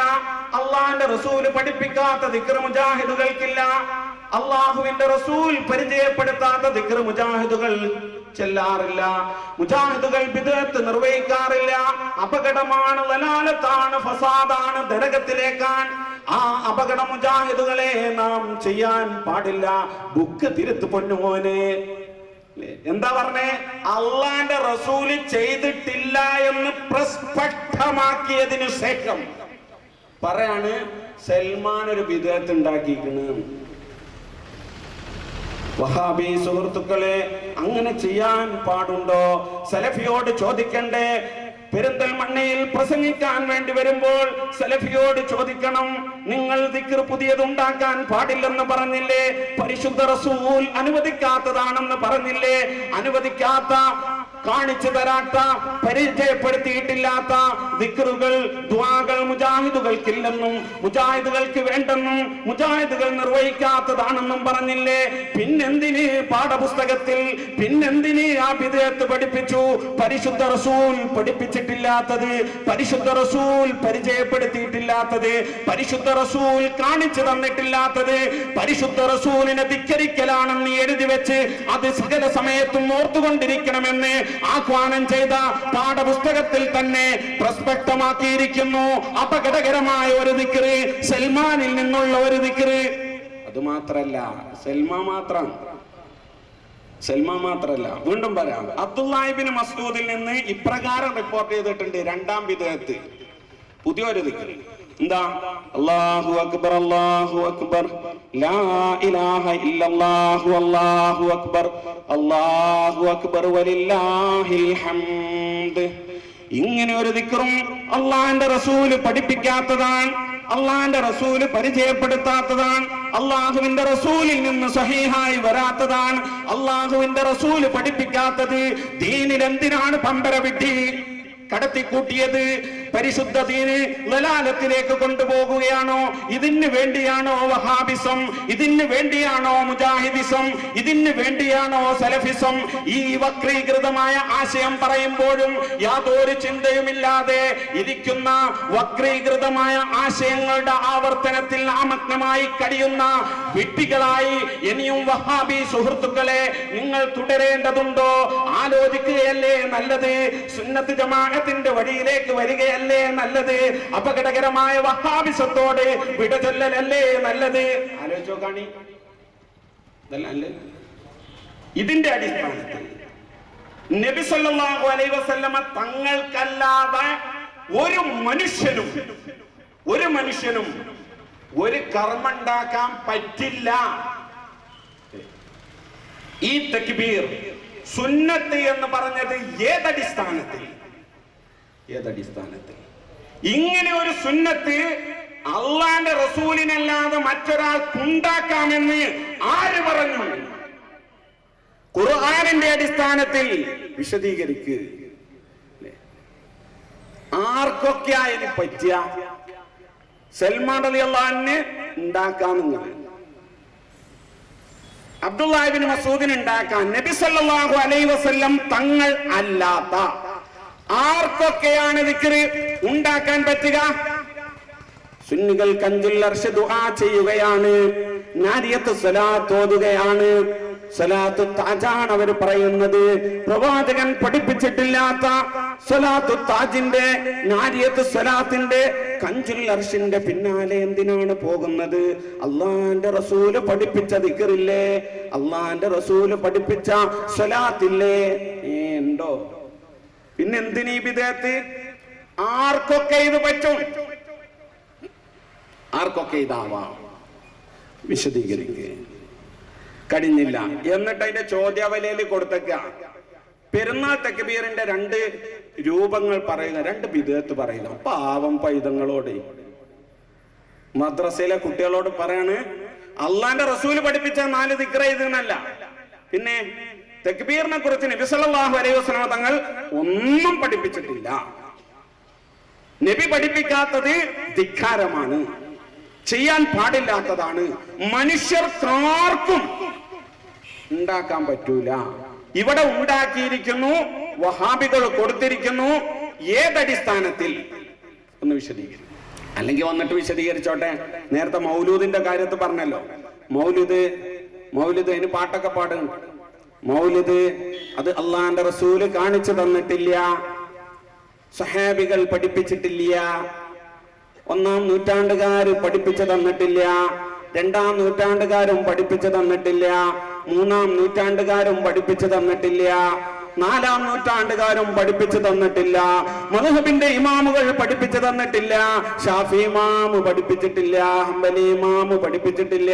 അള്ളാന്റെ റസൂൽ പഠിപ്പിക്കാത്ത ദിക്ർ മുജാഹിദുകൾക്കില്ല. അള്ളാഹുവിന്റെ റസൂൽ പരിചയപ്പെടുത്താത്ത ദിക്ർ മുജാഹിദുകൾ ചെല്ലാറില്ല. മുജാഹിദുകൾ ബിദ്അത്ത് നിർവഹിക്കാറില്ല. അപകടമാണ്, ലലാലത്താണ്, ഫസാദാണ്, നരകത്തിലേക്കാൻ. ആ അപകട മുജാഹിദുകളെ നാം ചെയ്യാൻ പാടില്ല. ബുക്ക് തിരുത്ത് പൊന്നുമോനെ. എന്താ പറഞ്ഞേ? അള്ളാന്റെ റസൂല് ചെയ്തിട്ടില്ല എന്ന് പ്രസ്പഷ്ടമാക്കിയതിനു ശേഷം പറയാണ് സൽമാൻ ഒരു ബിദ്അത്ത് ഉണ്ടാക്കിയിരിക്കുന്നു. വഹാബി സുഹൃത്തുക്കളെ, അങ്ങനെ ചെയ്യാൻ പാടുണ്ടോ? സലഫിയോട് ചോദിക്കണ്ടേ? പെരിന്തൽമണ്ണയിൽ പ്രസംഗിക്കാൻ വേണ്ടി വരുമ്പോൾ സലഫിയോട് ചോദിക്കണം, നിങ്ങൾ ദിക്ർ പുതിയതുണ്ടാക്കാൻ പാടില്ലെന്ന് പറഞ്ഞില്ലേ? പരിശുദ്ധ റസൂൽ അനുവദിക്കാത്തതാണെന്ന് പറഞ്ഞില്ലേ? അനുവദിക്കാത്ത, കാണിച്ചു തരാത്ത, പരിചയപ്പെടുത്തിയിട്ടില്ലാത്ത ദിക്റുകൾ, ദുആകൾ മുജാഹിദുകൾക്കില്ലെന്നും മുജാഹിദുകൾക്ക് വേണ്ടെന്നും മുജാഹിദുകൾ നിർവഹിക്കാത്തതാണെന്നും പറഞ്ഞില്ലേ? പിന്നെന്തിന് പാഠപുസ്തകത്തിൽ, പിന്നെന്തിന് ആ ബിദ്അത്ത് പഠിപ്പിച്ചു? പരിശുദ്ധ റസൂൽ പഠിപ്പിച്ചിട്ടില്ലാത്തത്, പരിശുദ്ധ റസൂൽ പരിചയപ്പെടുത്തിയിട്ടില്ലാത്തത്, പരിശുദ്ധ റസൂൽ കാണിച്ചു തന്നിട്ടില്ലാത്തത്, പരിശുദ്ധ റസൂലിനെ ധിക്കരിക്കലാണെന്ന് എഴുതി വെച്ച് അത് സകല സമയത്തും ഓർത്തുകൊണ്ടിരിക്കണമെന്ന് ആഹ്വാനം ചെയ്ത പാഠപുസ്തകത്തിൽ തന്നെ പ്രസ്പഷ്ടമാക്കിയിരിക്കുന്നു. അപകടകരമായ ഒരു ദിക്ർ, സൽമാനിൽ നിന്നുള്ള ഒരു ദിക്ർ. അത് മാത്രല്ല, സൽമാൻ മാത്രല്ല, വീണ്ടും പറയാം, അബ്ദുല്ലാഹ് ഇബ്നു മസ്ഊദിൽ നിന്ന് ഇപ്രകാരം റിപ്പോർട്ട് ചെയ്തിട്ടുണ്ട്. 2ാം ബിദ്അത്ത്, പുതിയൊരു ദിക്ർ. എന്താ? അല്ലാഹു അക്ബർ അല്ലാഹു അക്ബർ ലാ ഇലാഹ ഇല്ലല്ലാഹു അല്ലാഹു അക്ബർ അല്ലാഹു അക്ബർ വലില്ലാഹിൽ ഹംദ്. ഇങ്ങനെ ഒരു ദിക്റും അള്ളാഹുവിന്റെ റസൂല് പഠിപ്പിക്കാത്തതാണ്, അള്ളാഹുവിന്റെ റസൂല് പരിചയപ്പെടുത്താത്തതാണ്, അള്ളാഹുവിന്റെ റസൂലിൽ നിന്ന് സ്വഹീഹായി വരാത്തതാണ്, അള്ളാഹുവിന്റെ റസൂല് പഠിപ്പിക്കാത്തത്. ദീനിൽ എന്തിനാണ് പമ്പര വിട്ടി കടത്തിക്കൂട്ടിയത്? പരിശുദ്ധ ദീന് ലലാലത്തിലേക്ക് കൊണ്ടുപോകുകയാണോ? ഇതിന് വേണ്ടിയാണോ വഹാബിസം? ഇതിന് വേണ്ടിയാണോ മുജാഹിദിസം? ഇതിന് വേണ്ടിയാണോ സലഫിസം? ഈ വക്രീകൃതമായ ആശയം പറയുമ്പോഴും യാതൊരു ചിന്തയുമില്ലാതെ ഇരിക്കുന്ന, വക്രീകൃതമായ ആശയങ്ങളുടെ ആവർത്തനത്തിൽ ആമഗ്നമായി കഴിയുന്ന വിഡ്ഢികളായി ഇനിയും വഹാബി സുഹൃത്തുക്കളെ നിങ്ങൾ തുടരേണ്ടതുണ്ടോ? ആലോചിക്കുകയല്ലേ നല്ലത്? സുന്നത്ത് ജമാഅത്തിന്റെ വഴിയിലേക്ക് വരികയല്ലേ നല്ലത്? അപകടകരമായ വഹാബിസത്തോട് വിട ചൊല്ലലല്ലേ നല്ലത്? ആലോചിച്ചോ കാണി. ഇതിന്റെ അടിസ്ഥാനത്തിൽ നബി സല്ലല്ലാഹു അലൈഹി വസല്ലമ തങ്ങൾക്കല്ലാതെ ഒരു മനുഷ്യനും ഒരു കർമ്മം ഉണ്ടാക്കാൻ പറ്റില്ല. ഈ തക്ബീർ സുന്നത്ത് എന്ന് പറഞ്ഞത് ഏതടിസ്ഥാനത്തിൽ? ഇങ്ങനെ ഒരു സുന്നത്ത് അള്ളാന്റെ റസൂലിനല്ലാതെ മറ്റൊരാൾക്കുണ്ടാക്കാമെന്ന് ആര് പറഞ്ഞു? ഖുർആനിന്റെ അടിസ്ഥാനത്തിൽ വിശദീകരിക്ക്. ആർക്കൊക്കെ അതിന് പറ്റിയ? സൽമാൻ റളിയല്ലാഹു അൻഹു ഉണ്ടാക്കാമെന്ന്, അബ്ദുല്ലാഹ് ഇബ്നു മസ്ഊദിന് ഉണ്ടാക്കാൻ, നബി സല്ലല്ലാഹു അലൈഹി വസല്ലം തങ്ങൾ അല്ലാത്ത ആർക്കൊക്കെയാണ് ദിക്ർ ഉണ്ടാക്കാൻ പറ്റുക? സുന്നികൾ കഞ്ചുൽ അർശ് ദുആ ചെയ്യുകയാണ്, നാരിയത്ത് സ്വലാത്ത് ഓതുകയാണ്. സ്വലാത്തു താജാണ് അവർ പറയുന്നത്. പ്രവാചകൻ പഠിപ്പിച്ചിട്ടില്ലാത്ത സ്വലാത്തു താജിന്റെ, നാരിയത്ത് സ്വലാത്തിന്റെ, കഞ്ചുൽ അർശിന്റെ പിന്നാലെ എന്തിനാണ് പോകുന്നത്? അള്ളാന്റെ റസൂല് പഠിപ്പിച്ച ദിക്റില്ലേ, അള്ളാന്റെ റസൂല് പഠിപ്പിച്ച സ്വലാത്തില്ലേ? ഉണ്ടോ? പിന്നെ എന്തിനീ ബിദഅത്ത്? ആർക്കൊക്കെ ഇത് പറ്റും? ആർക്കൊക്കെ ഇതാവാം? വിശദീകരിക്കുക. കഴിഞ്ഞില്ല. എന്നിട്ട് അതിന്റെ ചോദ്യാവലിയിൽ കൊടുത്തേക്ക. പെരുന്നാൾ തക്ബീറിന്റെ 2 രൂപങ്ങൾ പറയുക, 2 ബിദഅത്ത് പറയുക. പാവം പൈതങ്ങളോട്, മദ്രസയിലെ കുട്ടികളോട് പറയാണ്, അള്ളാന്റെ റസൂല് പഠിപ്പിച്ച 4 ദിക്ർ ഇതെന്നല്ല. പിന്നെ തക്ബീറിനെ കുറിച്ച് നബി സല്ലല്ലാഹു അലൈഹി വസല്ലം തങ്ങൾ ഒന്നും പഠിപ്പിച്ചിട്ടില്ല. നബി പഠിപ്പിക്കാത്തത് ധിക്കാരമാണ്, ചെയ്യാൻ പാടില്ലാത്തതാണ്. മനുഷ്യർക്കാർക്കും ഉണ്ടാക്കാൻ പറ്റൂല. ഇവിടെ ഉണ്ടാക്കിയിരിക്കുന്നു, വഹാബികൾ കൊടുത്തിരിക്കുന്നു. ഏതടിസ്ഥാനത്തിൽ? ഒന്ന് വിശദീകരിക്കും. അല്ലെങ്കിൽ വന്നിട്ട് വിശദീകരിച്ചോട്ടെ. നേരത്തെ മൗലൂദിന്റെ കാര്യത്ത് പറഞ്ഞല്ലോ. മൗലൂദ് അതിന് പാട്ടൊക്കെ പാടുന്നുണ്ട്. മൗലൂദ് അത് അള്ളാന്റെ റസൂല് കാണിച്ചു തന്നിട്ടില്ല, സഹാബികൾ പഠിപ്പിച്ചിട്ടില്ല, 1-ാം നൂറ്റാണ്ടുകാര് പഠിപ്പിച്ചു തന്നിട്ടില്ല, 2-ാം നൂറ്റാണ്ടുകാരും പഠിപ്പിച്ചു തന്നിട്ടില്ല, 3-ാം നൂറ്റാണ്ടുകാരും പഠിപ്പിച്ചു തന്നിട്ടില്ല, 4-ാം നൂറ്റാണ്ടുകാരും പഠിപ്പിച്ചു തന്നിട്ടില്ല, മദ്ഹബിന്റെ ഇമാമുകൾ പഠിപ്പിച്ചു തന്നിട്ടില്ല, ഷാഫി ഇമാം പഠിപ്പിച്ചിട്ടില്ല, ഹംബലി ഇമാം പഠിപ്പിച്ചിട്ടില്ല,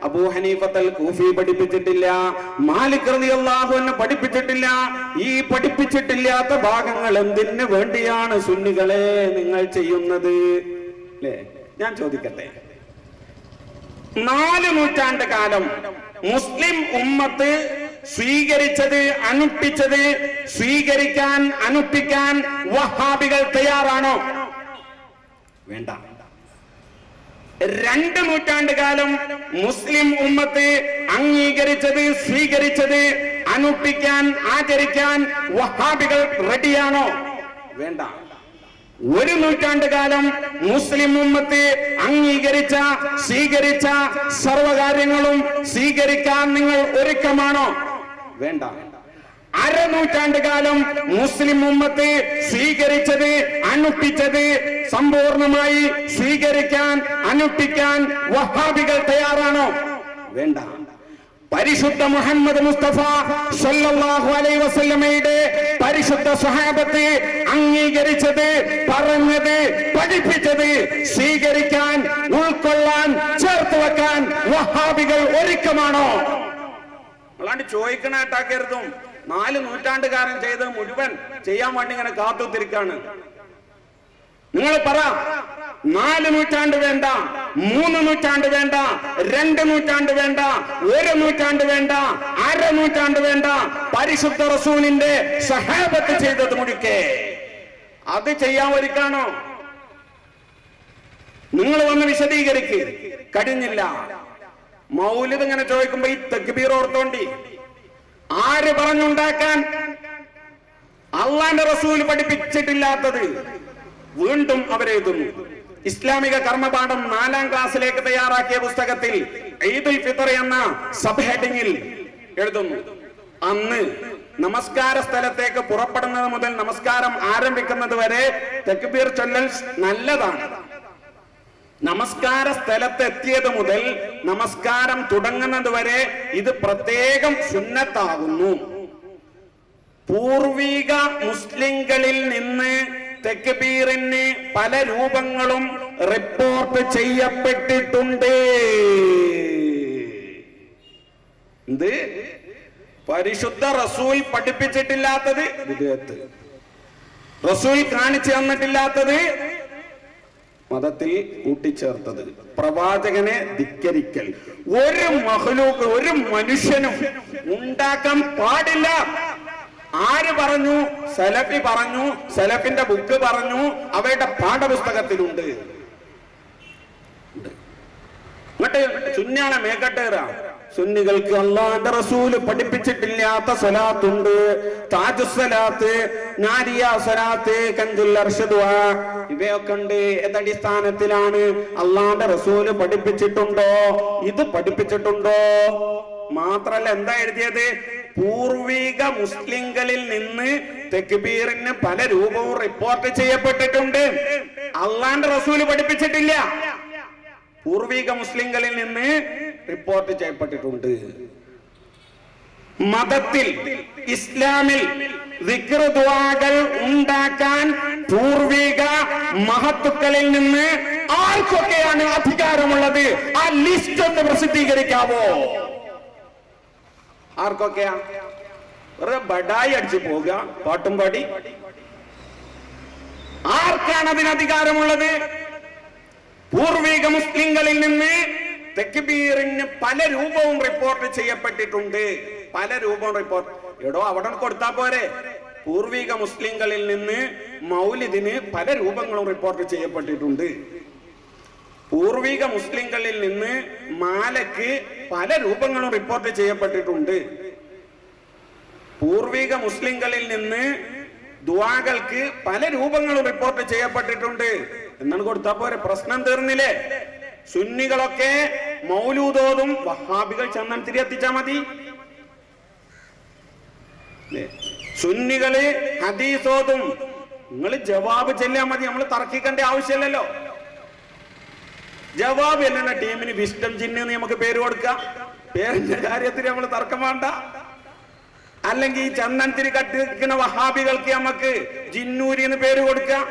അബൂ ഹനീഫത്തുൽ കൂഫി പഠിപ്പിച്ചിട്ടില്ല, മാലിക് റളിയല്ലാഹു അൻഹു പഠിപ്പിച്ചിട്ടില്ല. ഈ പഠിപ്പിച്ചിട്ടില്ലാത്ത ഭാഗങ്ങൾ എന്തിനു വേണ്ടിയാണ് സുന്നികളെ നിങ്ങൾ ചെയ്യുന്നത്? അല്ലേ? ഞാൻ ചോദിക്കട്ടെ. 4 നൂറ്റാണ്ട് കാലം മുസ്ലിം ഉമ്മത്ത് സ്വീകരിച്ചത്, അനുഷ്ഠിച്ചത്, സ്വീകരിക്കാൻ, അനുഷ്ഠിക്കാൻ വഹാബികൾ തയ്യാറാണോ? വേണ്ട. 2 നൂറ്റാണ്ട് കാലം മുസ്ലിം ഉമ്മത്ത് അംഗീകരിച്ചത്, സ്വീകരിച്ചത്, അനുഷ്ഠിക്കാൻ, ആചരിക്കാൻ വഹാബികൾ റെഡിയാണോ? വേണ്ട. 1 നൂറ്റാണ്ട് കാലം മുസ്ലിം ഉമ്മത്ത് അംഗീകരിച്ച, സ്വീകരിച്ച സർവകാര്യങ്ങളും സ്വീകരിക്കാൻ നിങ്ങൾ ഒരുക്കമാണോ? വേണ്ട. 1/2 നൂറ്റാണ്ട് കാലം മുസ്ലിം ഉമ്മത്ത് സ്വീകരിച്ചത്, അനുഷ്ഠിച്ചത് സമ്പൂർണമായി സ്വീകരിക്കാൻ, അനുഷ്ഠിക്കാൻ വഹാബികൾ തയ്യാറാണോ? വേണ്ട. പരിശുദ്ധ മുഹമ്മദ് മുസ്തഫ സല്ലല്ലാഹു അലൈഹി വസല്ലമയുടെ പരിശുദ്ധ സ്വഹാബത്ത് അംഗീകരിച്ചത്, പറഞ്ഞത്, പഠിപ്പിച്ചത് സ്വീകരിക്കാൻ, ഉൾക്കൊള്ളാൻ, ചേർത്ത് വെക്കാൻ വഹാബികൾ ഒരുക്കമാണോ? അല്ലാണ്ട് ചോദിക്കണാട്ടാക്കരുതും. 4 നൂറ്റാണ്ടുകാരൻ ചെയ്ത് മുഴുവൻ ചെയ്യാൻ വേണ്ടി ഇങ്ങനെ കാത്തുത്തിരിക്കാണ്. നിങ്ങൾ പറ. 4 നൂറ്റാണ്ട് വേണ്ട, 3 നൂറ്റാണ്ട് വേണ്ട, 2 നൂറ്റാണ്ട് വേണ്ട, 1 നൂറ്റാണ്ട് വേണ്ട, 1/2 നൂറ്റാണ്ട് വേണ്ട. പരിശുദ്ധ റസൂലിന്റെ സഹാബത്ത് ചെയ്തത് മുഴുക്കെ അത് ചെയ്യാൻ ഒരുക്കാണോ? നിങ്ങൾ വന്ന് വിശദീകരിക്ക്. കഴിഞ്ഞില്ല. മൗലിദ് ഇങ്ങനെ ചോദിക്കുമ്പോ ഈ തക്ബീർ ഓർത്തോണ്ടി. ആര് പറഞ്ഞുണ്ടാക്കാൻ? അള്ളാന്റെ റസൂല് പഠിപ്പിച്ചിട്ടില്ലാത്തത് വീണ്ടും അവരെഴുതുന്നു. ഇസ്ലാമിക കർമ്മപാഠം 4-ാം ക്ലാസ്സിലേക്ക് തയ്യാറാക്കിയ പുസ്തകത്തിൽ ഈദുൽ ഫിത്ർ എന്ന സബ് ഹെഡിങ്ങിൽ എഴുതുന്നു, അന്ന് നമസ്കാര സ്ഥലത്തേക്ക് പുറപ്പെടുന്നത് മുതൽ നമസ്കാരം ആരംഭിക്കുന്നത് വരെ തക്ബീർ ചൊല്ലൽ നല്ലതാണ്. നമസ്കാര സ്ഥലത്ത് എത്തിയത് മുതൽ നമസ്കാരം തുടങ്ങുന്നത് വരെ ഇത് പ്രത്യേകം സുന്നത്താകുന്നു. പൂർവിക മുസ്ലിങ്ങളിൽ നിന്ന് തക്ബീറിന് പല രൂപങ്ങളും റിപ്പോർട്ട് ചെയ്യപ്പെട്ടിട്ടുണ്ട്. എന്ത്? പരിശുദ്ധ റസൂൽ പഠിപ്പിച്ചിട്ടില്ലാത്തത് വിദേഹത്ത്, റസൂൽ കാണിച്ചു തന്നിട്ടില്ലാത്തത് മതത്തിൽ കൂട്ടിച്ചേർത്തത്, പ്രവാചകനെ ധിക്കരിക്കൽ. ഒരു മഹ്ലൂക്ക്, ഒരു മനുഷ്യനും ഉണ്ടാക്കാൻ പാടില്ല. ആര് പറഞ്ഞു? സലഫി പറഞ്ഞു, സലഫിന്റെ ബുക്ക് പറഞ്ഞു, അവരുടെ പാഠപുസ്തകത്തിലുണ്ട്. എന്നിട്ട് സുന്നിയാളെ മേക്കട്ടേറ. സുന്നികൾക്ക് അല്ലാഹുവിന്റെ റസൂല് പഠിപ്പിച്ചിട്ടില്ലാത്ത സ്വലാത്തുണ്ട്. താജുസ്സലാത്ത്, നാരിയ സ്വലാത്ത്, കൻസുൽ അർഷദ് ഇവയൊക്കെ ഉണ്ട്. ഏതടിസ്ഥാനത്തിലാണ്? അല്ലാഹുവിന്റെ റസൂല് പഠിപ്പിച്ചിട്ടുണ്ടോ? ഇത് പഠിപ്പിച്ചിട്ടുണ്ടോ? മാത്രല്ല എന്താ എഴുതിയത്? പൂർവിക മുസ്ലിങ്ങളിൽ നിന്ന് തക്ബീറിന് പല രൂപവും റിപ്പോർട്ട് ചെയ്യപ്പെട്ടിട്ടുണ്ട്. അല്ലാഹുവിന്റെ റസൂല് പഠിപ്പിച്ചിട്ടില്ല. പൂർവിക മുസ്ലിങ്ങളിൽ നിന്ന് റിപ്പോർട്ട് ചെയ്യപ്പെട്ടിട്ടുണ്ട്. മതത്തിൽ, ഇസ്ലാമിൽ ദിക്ർ ദുആകൾ ഉണ്ടാക്കാൻ പൂർവിക മഹത്തുക്കളിൽ നിന്ന് ആർക്കൊക്കെയാണ് അധികാരമുള്ളത്? ആ ലിസ്റ്റ് ഒന്ന് പ്രസിദ്ധീകരിക്കാവോ? ആർക്കൊക്കെയാ? വെറുതെ ബഡായി അടിച്ചു പോവുക, പാട്ടും പാടി. ആർക്കാണ് അതിന് അധികാരമുള്ളത്? പൂർവിക മുസ്ലിങ്ങളിൽ നിന്ന് തക്ബീറിന് പല രൂപവും റിപ്പോർട്ട് ചെയ്യപ്പെട്ടിട്ടുണ്ട്. പല രൂപവും റിപ്പോർട്ട്. എടോ അവിടെ കൊടുത്താ പോരെ? പൂർവിക മുസ്ലിങ്ങളിൽ നിന്ന് മൗലിദിന് പല രൂപങ്ങളും റിപ്പോർട്ട് ചെയ്യപ്പെട്ടിട്ടുണ്ട്. പൂർവിക മുസ്ലിങ്ങളിൽ നിന്ന് മാലയ്ക്ക് പല രൂപങ്ങളും റിപ്പോർട്ട് ചെയ്യപ്പെട്ടിട്ടുണ്ട്. പൂർവിക മുസ്ലിങ്ങളിൽ നിന്ന് ദുആകൾക്ക് പല രൂപങ്ങളും റിപ്പോർട്ട് ചെയ്യപ്പെട്ടിട്ടുണ്ട്. എന്നാണ് കൊടുത്താ പോരെ? പ്രശ്നം തീർന്നില്ലേ? സുന്നികളൊക്കെ മൗലൂദോതും, വഹാബികൾ ചന്ദനത്തിരി എത്തിച്ചാ മതി. സുന്നികള് ഹദീസോതും, നിങ്ങൾ ജവാബ് ചെല്ലാൻ മതി. നമ്മൾ തർക്കിക്കേണ്ട ആവശ്യമില്ലല്ലോ. ജവാബ് എന്ന ടീമിന് വിസ്റ്റം ജിന്ന് നമുക്ക് പേര് കൊടുക്കാം. പേരിന്റെ കാര്യത്തിൽ നമ്മൾ തർക്കം വേണ്ട. അല്ലെങ്കിൽ ഈ ചന്ദനത്തിരി കട്ടിക്കുന്ന വഹാബികൾക്ക് നമുക്ക് ജിന്നൂരി എന്ന് പേര് കൊടുക്കാം.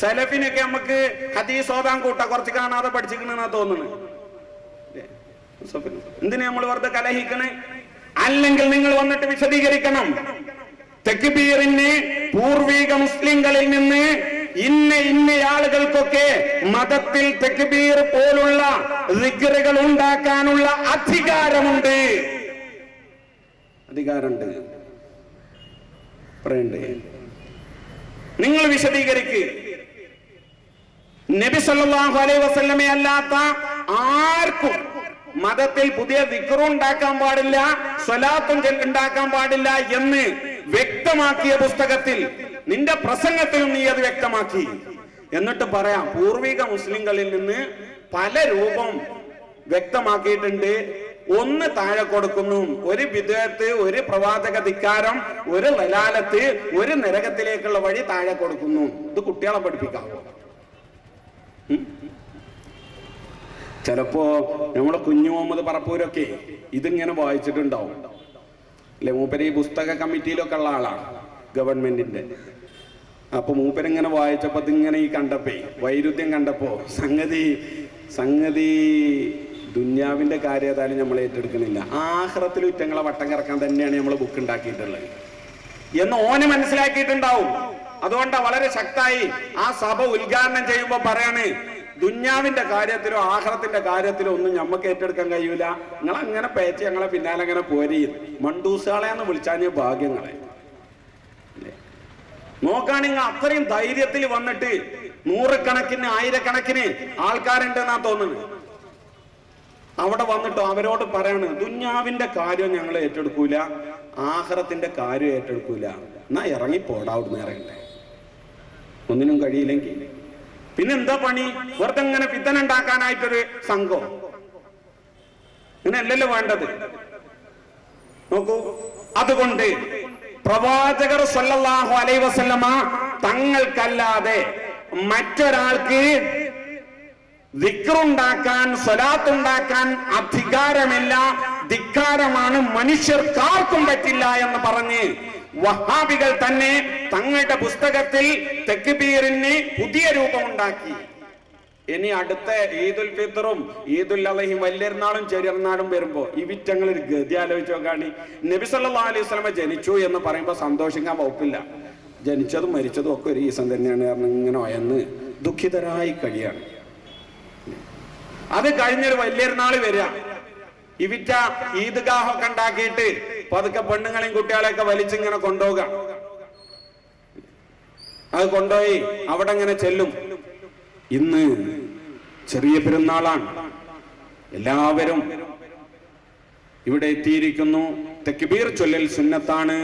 സലഫിനൊക്കെ നമുക്ക് ഹദീസ് ഓതാൻ കൂട്ട, കുറച്ച് കാണാതെ പഠിച്ചിക്കണെന്നാ തോന്നുന്നു. എന്തിനാ നമ്മൾ വെറുതെ കലഹിക്കണേ? അല്ലെങ്കിൽ നിങ്ങൾ വന്നിട്ട് വിശദീകരിക്കണം. തക്ബീറിന് പൂർവിക മുസ്ലിങ്ങളിൽ നിന്ന് ഇന്ന ആളുകൾക്കൊക്കെ മതത്തിൽ തക്ബീർ പോലുള്ള ദിക്റുകൾ ഉണ്ടാക്കാനുള്ള അധികാരമുണ്ട്. അധികാരമുണ്ട് പറയണ്ടേ? നിങ്ങൾ വിശദീകരിക്ക്. നബി സല്ലല്ലാഹു അലൈഹി വസല്ലമയെ അല്ലാത്ത ആർക്കും മതത്തിൽ പുതിയ ദിക്റും ഉണ്ടാക്കാൻ പാടില്ല, സ്വലാത്തും ഉണ്ടാക്കാൻ പാടില്ല എന്ന് വ്യക്തമാക്കിയ പുസ്തകത്തിൽ, നിന്റെ പ്രസംഗത്തിലും നീ അത് വ്യക്തമാക്കി. എന്നിട്ട് പറയാം പൂർവിക മുസ്ലിങ്ങളിൽ നിന്ന് പല രൂപം വ്യക്തമാക്കിയിട്ടുണ്ട്. ഒന്ന് താഴെ കൊടുക്കുന്നു. ഒരു ബിദ്അത്ത്, ഒരു പ്രവാചക ധിക്കാരം, ഒരു ലലാലത്ത്, ഒരു നരകത്തിലേക്കുള്ള വഴി താഴെ കൊടുക്കുന്നു. ഇത് കുട്ടികളെ പഠിപ്പിക്കാം. ചിലപ്പോ നമ്മളെ കുഞ്ഞു മുഹമ്മദ് പറപ്പൂരൊക്കെ ഇതിങ്ങനെ വായിച്ചിട്ടുണ്ടാവും അല്ലെ? മൂപ്പര് ഈ പുസ്തക കമ്മിറ്റിയിലൊക്കെ ഉള്ള ആളാണ്, ഗവൺമെന്റിന്റെ. അപ്പൊ മൂപ്പരിങ്ങനെ വായിച്ചപ്പോ ഇതിങ്ങനെ ഈ കണ്ടപ്പോ വൈരുദ്ധ്യം കണ്ടപ്പോ സംഗതി ദുന്യാവിന്റെ കാര്യം ഏതായാലും നമ്മൾ ഏറ്റെടുക്കണില്ല, ആഖിറത്തിൽ ഉറ്റങ്ങളെ വട്ടം കറക്കാൻ തന്നെയാണ് നമ്മൾ ബുക്ക് ഉണ്ടാക്കിയിട്ടുള്ളത് എന്ന് ഓന് മനസ്സിലാക്കിയിട്ടുണ്ടാവും. അതുകൊണ്ടാ വളരെ ശക്തമായി ആ സഭ ഉദ്ഘാടനം ചെയ്യുമ്പോ പറയാണ്, ദുന്യാവിന്റെ കാര്യത്തിലോ ആഖിറത്തിന്റെ കാര്യത്തിലോ ഒന്നും ഞമ്മക്ക് ഏറ്റെടുക്കാൻ കഴിയൂല. നിങ്ങൾ അങ്ങനെ പേച്ച് ഞങ്ങളെ പിന്നാലെ അങ്ങനെ പോരെയും മണ്ടൂസുകളെന്ന് വിളിച്ചാഞ്ഞ ഭാഗ്യങ്ങളെ നോക്കാണെങ്കിൽ അത്രയും ധൈര്യത്തിൽ വന്നിട്ട് നൂറുകണക്കിന് ആയിരക്കണക്കിന് ആൾക്കാരുണ്ടെന്നാ തോന്നുന്നത്. അവിടെ വന്നിട്ട് അവരോട് പറയാണ്, ദുന്യാവിന്റെ കാര്യം ഞങ്ങൾ ഏറ്റെടുക്കൂല, ആഖിറത്തിന്റെ കാര്യം ഏറ്റെടുക്കൂല. എന്നാ ഇറങ്ങിപ്പോടാ, അവിടുന്ന് ഇറങ്ങണ്ടേ. ഒന്നിനും കഴിയില്ലെങ്കിൽ പിന്നെ എന്താ പണി? വെറുതെ ഇങ്ങനെ ഫിത്തന ഉണ്ടാക്കാനായിട്ടൊരു സംഘം. ഇങ്ങനെ അല്ലല്ലോ വേണ്ടത്. നോക്കൂ, അതുകൊണ്ട് പ്രവാചകർ സല്ലല്ലാഹു അലൈഹി വസല്ലമ തങ്ങൾക്കല്ലാതെ മറ്റൊരാൾക്ക് ദിക്റുണ്ടാക്കാൻ, സ്വലാത്തുണ്ടാക്കാൻ അധികാരമില്ല. ധിക്കാരമാണ്, മനുഷ്യർക്കാർക്കും പറ്റില്ല എന്ന് പറഞ്ഞ് വഹാബികൾ തന്നെ തങ്ങളുടെ പുസ്തകത്തിൽ തക്ബീറിന് പുതിയ രൂപമുണ്ടാക്കി. ഇനി അടുത്ത ഈദുൽ ഫിത്തറും ഈദുൽ അളഹിയും വലിയൊരുനാളും ചെറിയൊരുനാളും വരുമ്പോ ഈ വിറ്റങ്ങൾ ഒരു ഗതി ആലോചിച്ച് നോക്കാണ്. നബി സല്ലല്ലാഹു അലൈഹി വസല്ലമ ജനിച്ചു എന്ന് പറയുമ്പോൾ സന്തോഷിക്കാൻ വകുപ്പില്ല. ജനിച്ചതും മരിച്ചതും ഒക്കെ ഒരു ഈസം തന്നെയാണ് കാരണം ഇങ്ങനെ ഒയന്ന് ദുഃഖിതരായി കഴിയാണ്. അത് കഴിഞ്ഞൊരു വലിയൊരുനാൾ വരിക, ഇവിറ്റ ഈദ്ഗാഹൊക്കെ ഉണ്ടാക്കിയിട്ട് പതുക്കെ പെണ്ണുങ്ങളെയും കുട്ടികളെയൊക്കെ വലിച്ചിങ്ങനെ കൊണ്ടുപോവുക. അത് കൊണ്ടുപോയി അവിടെ ഇങ്ങനെ ചെല്ലും. ഇന്ന് ചെറിയ പെരുന്നാളാണ്, എല്ലാവരും ഇവിടെ എത്തിയിരിക്കുന്നു. തക്ബീർ ചൊല്ലൽ സുന്നത്താണ്.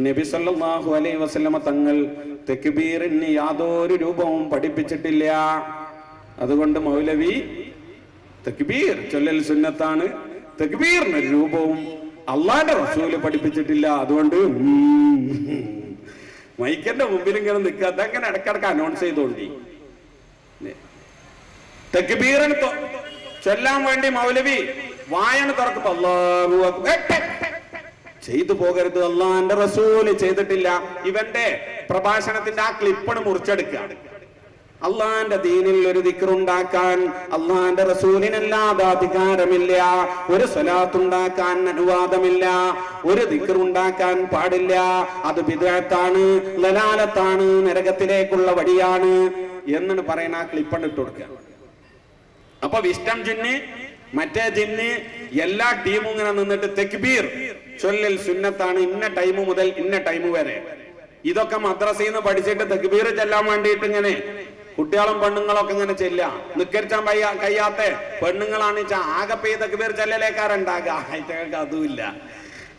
നബി സല്ലല്ലാഹു അലൈഹി വസല്ലമ തങ്ങൾ തക്ബീറിന് യാതൊരു രൂപവും പഠിപ്പിച്ചിട്ടില്ല. അതുകൊണ്ട് മൗലവി തക്ബീർ ചൊല്ലൽ സുന്നത്താണ്, തക്ബീറിന് ഒരു രൂപവും അള്ളാന്റെ റസൂല് പഠിപ്പിച്ചിട്ടില്ല. അതുകൊണ്ട് മൈക്കന്റെ മുമ്പിൽ ഇങ്ങനെ നിൽക്കാതെ അങ്ങനെ ഇടക്കിടക്ക് അനൗൺസ് ചെയ്തോണ്ടി. തക്ബീറിന് ചൊല്ലാൻ വേണ്ടി മൗലവി വായന തുറക്കുമ്പോ അല്ലാഹു അക്ബർ ചെയ്തു പോകരുത്, അള്ളാന്റെ റസൂല് ചെയ്തിട്ടില്ല. ഇവന്റെ പ്രഭാഷണത്തിന്റെ ആ ക്ലിപ്പാണ് മുറിച്ചെടുക്കുക. അള്ളാന്റെ ദീനിൽ ഒരു ദിക്റുണ്ടാക്കാൻ അള്ളാന്റെ റസൂലിനല്ലാതെ അധികാരമില്ല. ഒരു സ്വലാത്തുണ്ടാക്കാൻ അനുവാദമില്ല. ഒരു ദിക്റുണ്ടാക്കാൻ പാടില്ല. അത് ബിദ്അത്താണ്, ലലാലത്താണ്, നരകത്തിലേക്കുള്ള വഴിയാണ് എന്നാണ് പറയുന്ന ആ ക്ലിപ്പണ് ഇട്ട് കൊടുക്കുക. അപ്പൊ വിസ്റ്റം ജിന്ന് മറ്റേ ജിന്ന് എല്ലാ ടീമും ഇങ്ങനെ നിന്നിട്ട് തക്ബീർ ചൊല്ലൽ സുന്നത്താണ് ഇന്ന ടൈം മുതൽ ഇന്ന ടൈം വരെ. ഇതൊക്കെ മദ്രസയിൽ നിന്ന് പഠിച്ചിട്ട് തക്ബീർ ചെല്ലാൻ വേണ്ടിയിട്ട് ഇങ്ങനെ കുട്ടികളും പെണ്ണുങ്ങളൊക്കെ ഇങ്ങനെ ചെല്ല. നിക്കരിച്ചാൻ കഴിയാത്ത പെണ്ണുങ്ങളാണ് ആകെ പെയ്ത് തക്ബീർ ചെല്ലലേക്കാരുണ്ടാകുക. ആയിട്ടൊക്കെ അതുമില്ല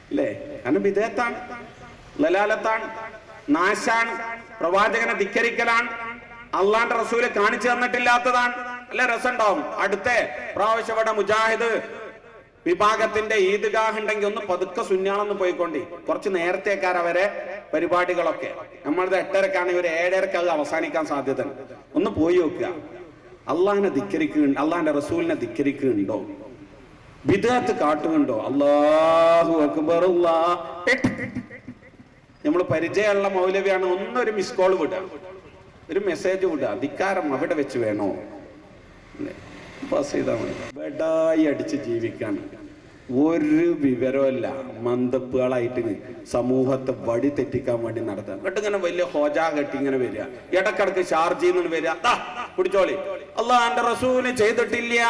അല്ലേ? കാരണം ബിദ്അത്താണ്, ലലാലത്താണ്, നാശാണ്, പ്രവാചകനെ ധിക്കരിക്കലാണ്, അള്ളാന്റെ റസൂല് കാണിച്ചു തന്നിട്ടില്ലാത്തതാണ്. അല്ലെ രസമുണ്ടാവും. അടുത്ത പ്രാവശ്യം ഇവിടെ മുജാഹിദ് വിഭാഗത്തിന്റെ ഈദ്ഗാഹ് ഉണ്ടെങ്കിൽ ഒന്ന് പതുക്കെ സുന്നാളൊന്ന് പോയിക്കൊണ്ടി. കുറച്ച് നേരത്തേക്കാർ അവരെ പരിപാടികളൊക്കെ നമ്മളത് 8:30 ഒരു 7:30 അത് അവസാനിക്കാൻ സാധ്യത. ഒന്ന് പോയി നോക്കുക. അള്ളാഹിനെ ധിക്കരിക്കുന്നുണ്ടോ? അള്ളാഹിന്റെ റസൂലിനെ ധിക്കരിക്കുന്നുണ്ടോ? ബിദ്അത്ത് കാട്ടുന്നുണ്ടോ? അല്ലാഹു അക്ബർ. നമ്മൾ പരിചയമുള്ള മൗലവിയാണ്, ഒന്നൊരു മിസ് കോൾ വിടുക, ഒരു മെസ്സേജ് വിടുക. ധിക്കാരം അവിടെ വെച്ച് വേണോ? പാസ് ചെയ്താൽ മതി. ബെഡായി അടിച്ച് ജീവിക്കാൻ ഒരു വിവരമല്ല. മന്ദപ്പുകളായിട്ട് സമൂഹത്തെ വടി തെറ്റിക്കാൻ വേണ്ടി നടത്തുക. എന്നിട്ട് ഇങ്ങനെ വലിയ ഹോജ കെട്ടി ഇങ്ങനെ വരിക. ഇടക്കിടക്ക് ഷാർജിൽ നിന്ന് വരിക. പിടിച്ചോളി, അള്ളാന്റെ റസൂല് ചെയ്തിട്ടില്ല,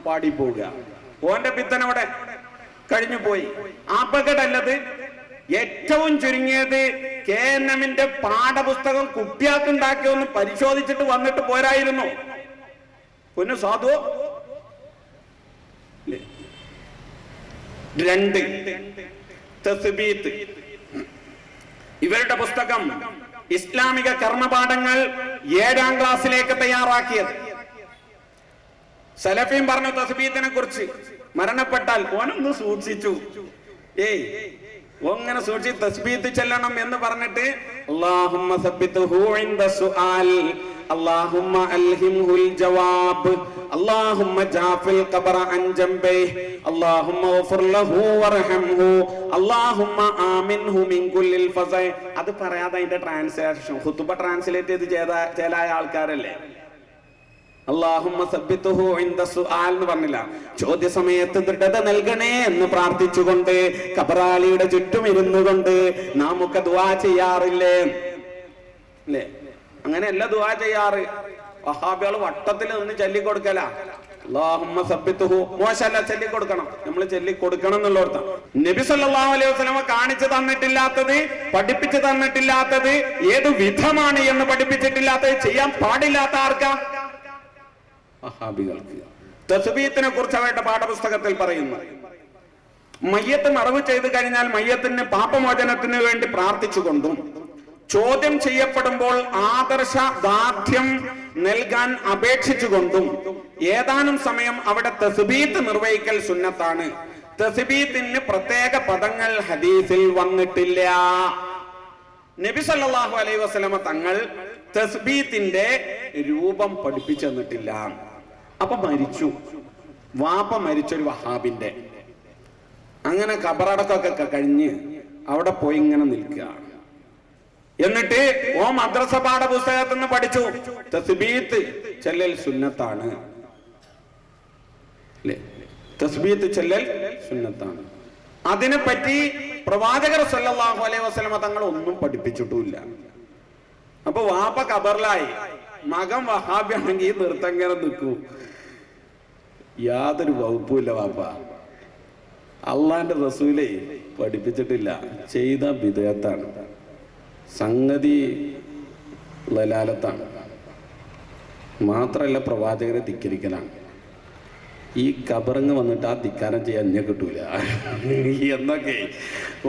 പാടി പോവുക. ഓന്റെ പിത്തനവിടെ കഴിഞ്ഞു പോയി. അപകടമല്ലത്. ഏറ്റവും ചുരുങ്ങിയത് KNMന്റെ പാഠപുസ്തകം കുട്ടിയാൾക്ക് ഉണ്ടാക്കിയൊന്ന് പരിശോധിച്ചിട്ട് വന്നിട്ട് പോരായിരുന്നു. പൊന്നു സാധു. 2 തസ്ബീത്ത്. ഇവരുടെ പുസ്തകം ഇസ്ലാമിക കർമ്മപാഠങ്ങൾ 7ാം ക്ലാസ്സിലേക്ക് തയ്യാറാക്കിയത്. സലഫീം പറഞ്ഞു തസ്ബീത്തിനെ കുറിച്ച്, മരണപ്പെട്ടാൽ ഓനൊന്ന് സൂക്ഷിച്ചു. ഓങ്ങനെ സൂക്ഷിച്ച് തസ്ബീത്ത് ചെല്ലണം എന്ന് പറഞ്ഞിട്ട് അല്ലാഹുമ്മ സബ്ബിത്ഹു ഇൻദ സുആൽ, അല്ലാഹുമ്മ അൽഹിംഹുൽ ജവാബ്, അല്ലാഹുമ്മ ജാഫിൽ ഖബറ അൻ ജംബൈഹി, അല്ലാഹുമ്മ ഗഫിർ ലഹു വർഹംഹു, അല്ലാഹുമ്മ ആമിൻഹു മിൻ കുല്ലിൽ ഫസൈ. അത് പറയാതെ അതിന്റെ ട്രാൻസ്ലേഷൻ ഖുതുബ ട്രാൻസ്ലേറ്റ് ചെയ്ത് ചില ആൾക്കാരല്ലേ അല്ലാഹുമ്മ സബ്ബിത്ഹു ഇൻദ സുആൽ എന്ന് പറഞ്ഞില്ല. ചോദ്യ സമയത്ത് ദൃഢത നൽകണേ എന്ന് പ്രാർത്ഥിച്ചുകൊണ്ട് ഖബറാളിയുടെ ചുറ്റും ഇരുന്നു കൊണ്ട് നാം ഒക്കെ ദുആ ചെയ്യാറില്ലേ? അല്ലേ? അങ്ങനെയല്ല ദുആ ചെയ്യാറ്. വഹാബികൾ വട്ടത്തിൽ നിന്ന് ചൊല്ലിക്കൊടുക്കല. അല്ലാഹുമ്മ സബ്ബിത്ഹു മോശല്ല, ചൊല്ലിക്കൊടുക്കണം. നമ്മൾ ചൊല്ലിക്കൊടുക്കണം എന്നുള്ളോർത്ത. നബി സല്ലല്ലാഹു അലൈഹി വസല്ലമ കാണിച്ചു തന്നിട്ടില്ലാത്തത്, പഠിപ്പിച്ചു തന്നിട്ടില്ലാത്തത്, ഏത് വിധമാണ് എന്ന് പഠിപ്പിച്ചിട്ടില്ലാത്തത് ചെയ്യാൻ പാടില്ലാത്ത ആർക്കാ? വഹാബികൾക്ക്. തസ്ബീത്തിനെ കുറിച്ച് അവരുടെ പാഠപുസ്തകത്തിൽ പറയുന്നു, മയ്യത്ത് മറവ് ചെയ്തു കഴിഞ്ഞാൽ മയ്യത്തിന് പാപമോചനത്തിന് വേണ്ടി പ്രാർത്ഥിച്ചുകൊണ്ടും ചോദ്യം ചെയ്യപ്പെടുമ്പോൾ ആദർശ ദാർഢ്യം നൽകാൻ അപേക്ഷിച്ചുകൊണ്ടും ഏതാനും സമയം അവിടെ തസ്ബീത്ത് നിർവഹിക്കൽ സുന്നത്താണ്. തസ്ബീത്തിന് പ്രത്യേക പദങ്ങൾ ഹദീസിൽ വന്നിട്ടില്ല. നബി സല്ലല്ലാഹു അലൈഹി വസല്ലമ തങ്ങൾ തസ്ബീത്തിന്റെ രൂപം പഠിപ്പിച്ചു തന്നിട്ടില്ല. അപ്പൊ മരിച്ചു, വാപ്പ മരിച്ചൊരു വഹാബിന്റെ അങ്ങനെ ഖബറടക്കമൊക്കെ കഴിഞ്ഞ് അവിടെ പോയി ഇങ്ങനെ നിൽക്കുക. എന്നിട്ട് മദ്രസ പാഠപുസ്തകത്തിൽ നിന്ന് പഠിച്ചു തസ്ബീത്ത് ചൊല്ലൽ സുന്നത്താണ്, തസ്ബീത്ത് ചൊല്ലൽ സുന്നത്താണ്. അതിനെപ്പറ്റി പ്രവാചകർ സല്ലല്ലാഹു അലൈഹി വസല്ലമ തങ്ങൾ ഒന്നും പഠിപ്പിച്ചിട്ടുമില്ല. അപ്പൊ വാപ്പ ഖബറിലായി, മകൻ വഹാബിയാണെങ്കിൽ നിർത്തങ്ങനെ നിൽക്കൂ, യാതൊരു വകുപ്പുമില്ല. വാപ്പ അള്ളാന്റെ റസൂലേ പഠിപ്പിച്ചിട്ടില്ല, ചെയ്ത ബിദ്അത്താണ്, സംഗതി ലലാലത്താണ്, മാത്രല്ല പ്രവാചകരെ ധിക്കരിക്കലാണ്. ഈ ഖബറിങ് വന്നിട്ട് ആ ധിക്കാരം ചെയ്യാൻ എന്നെ കിട്ടൂല എന്നൊക്കെ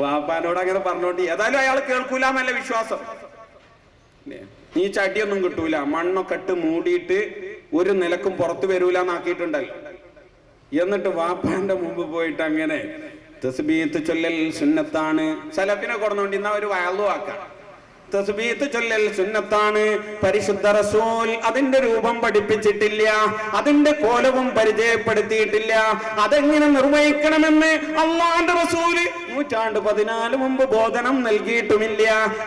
വാപ്പാനോട് അങ്ങനെ പറഞ്ഞോണ്ട് ഏതായാലും അയാൾ കേൾക്കൂല എന്നല്ല വിശ്വാസം. നീ ചടിയൊന്നും കിട്ടൂല, മണ്ണൊക്കെ ഇട്ട് മൂടിയിട്ട് ഒരു നിലക്കും പുറത്തു വരൂല എന്നാക്കിയിട്ടുണ്ടല്ലോ. എന്നിട്ട് വാപ്പാന്റെ മുമ്പ് പോയിട്ട് അങ്ങനെ തസ്ബീത്ത് ചൊല്ലൽ സുന്നത്താണ്, സലഫിനെ കൊടുന്നോണ്ട് ഇന്ന ഒരു വയലു ആക്കാം. തസ്ബീത്ത് ചൊല്ലൽ സുന്നത്താണ്, പരിശുദ്ധ റസൂൽ അതിന്റെ രൂപം പഠിപ്പിച്ചിട്ടില്ല, അതിന്റെ കോലവും പരിചയപ്പെടുത്തിയിട്ടില്ല, അതെങ്ങനെ നിർവഹിക്കണമെന്ന് അല്ലാഹുവിന്റെ റസൂല് 1400 മുമ്പ് ബോധനം നൽകിയിട്ടുമില്ല.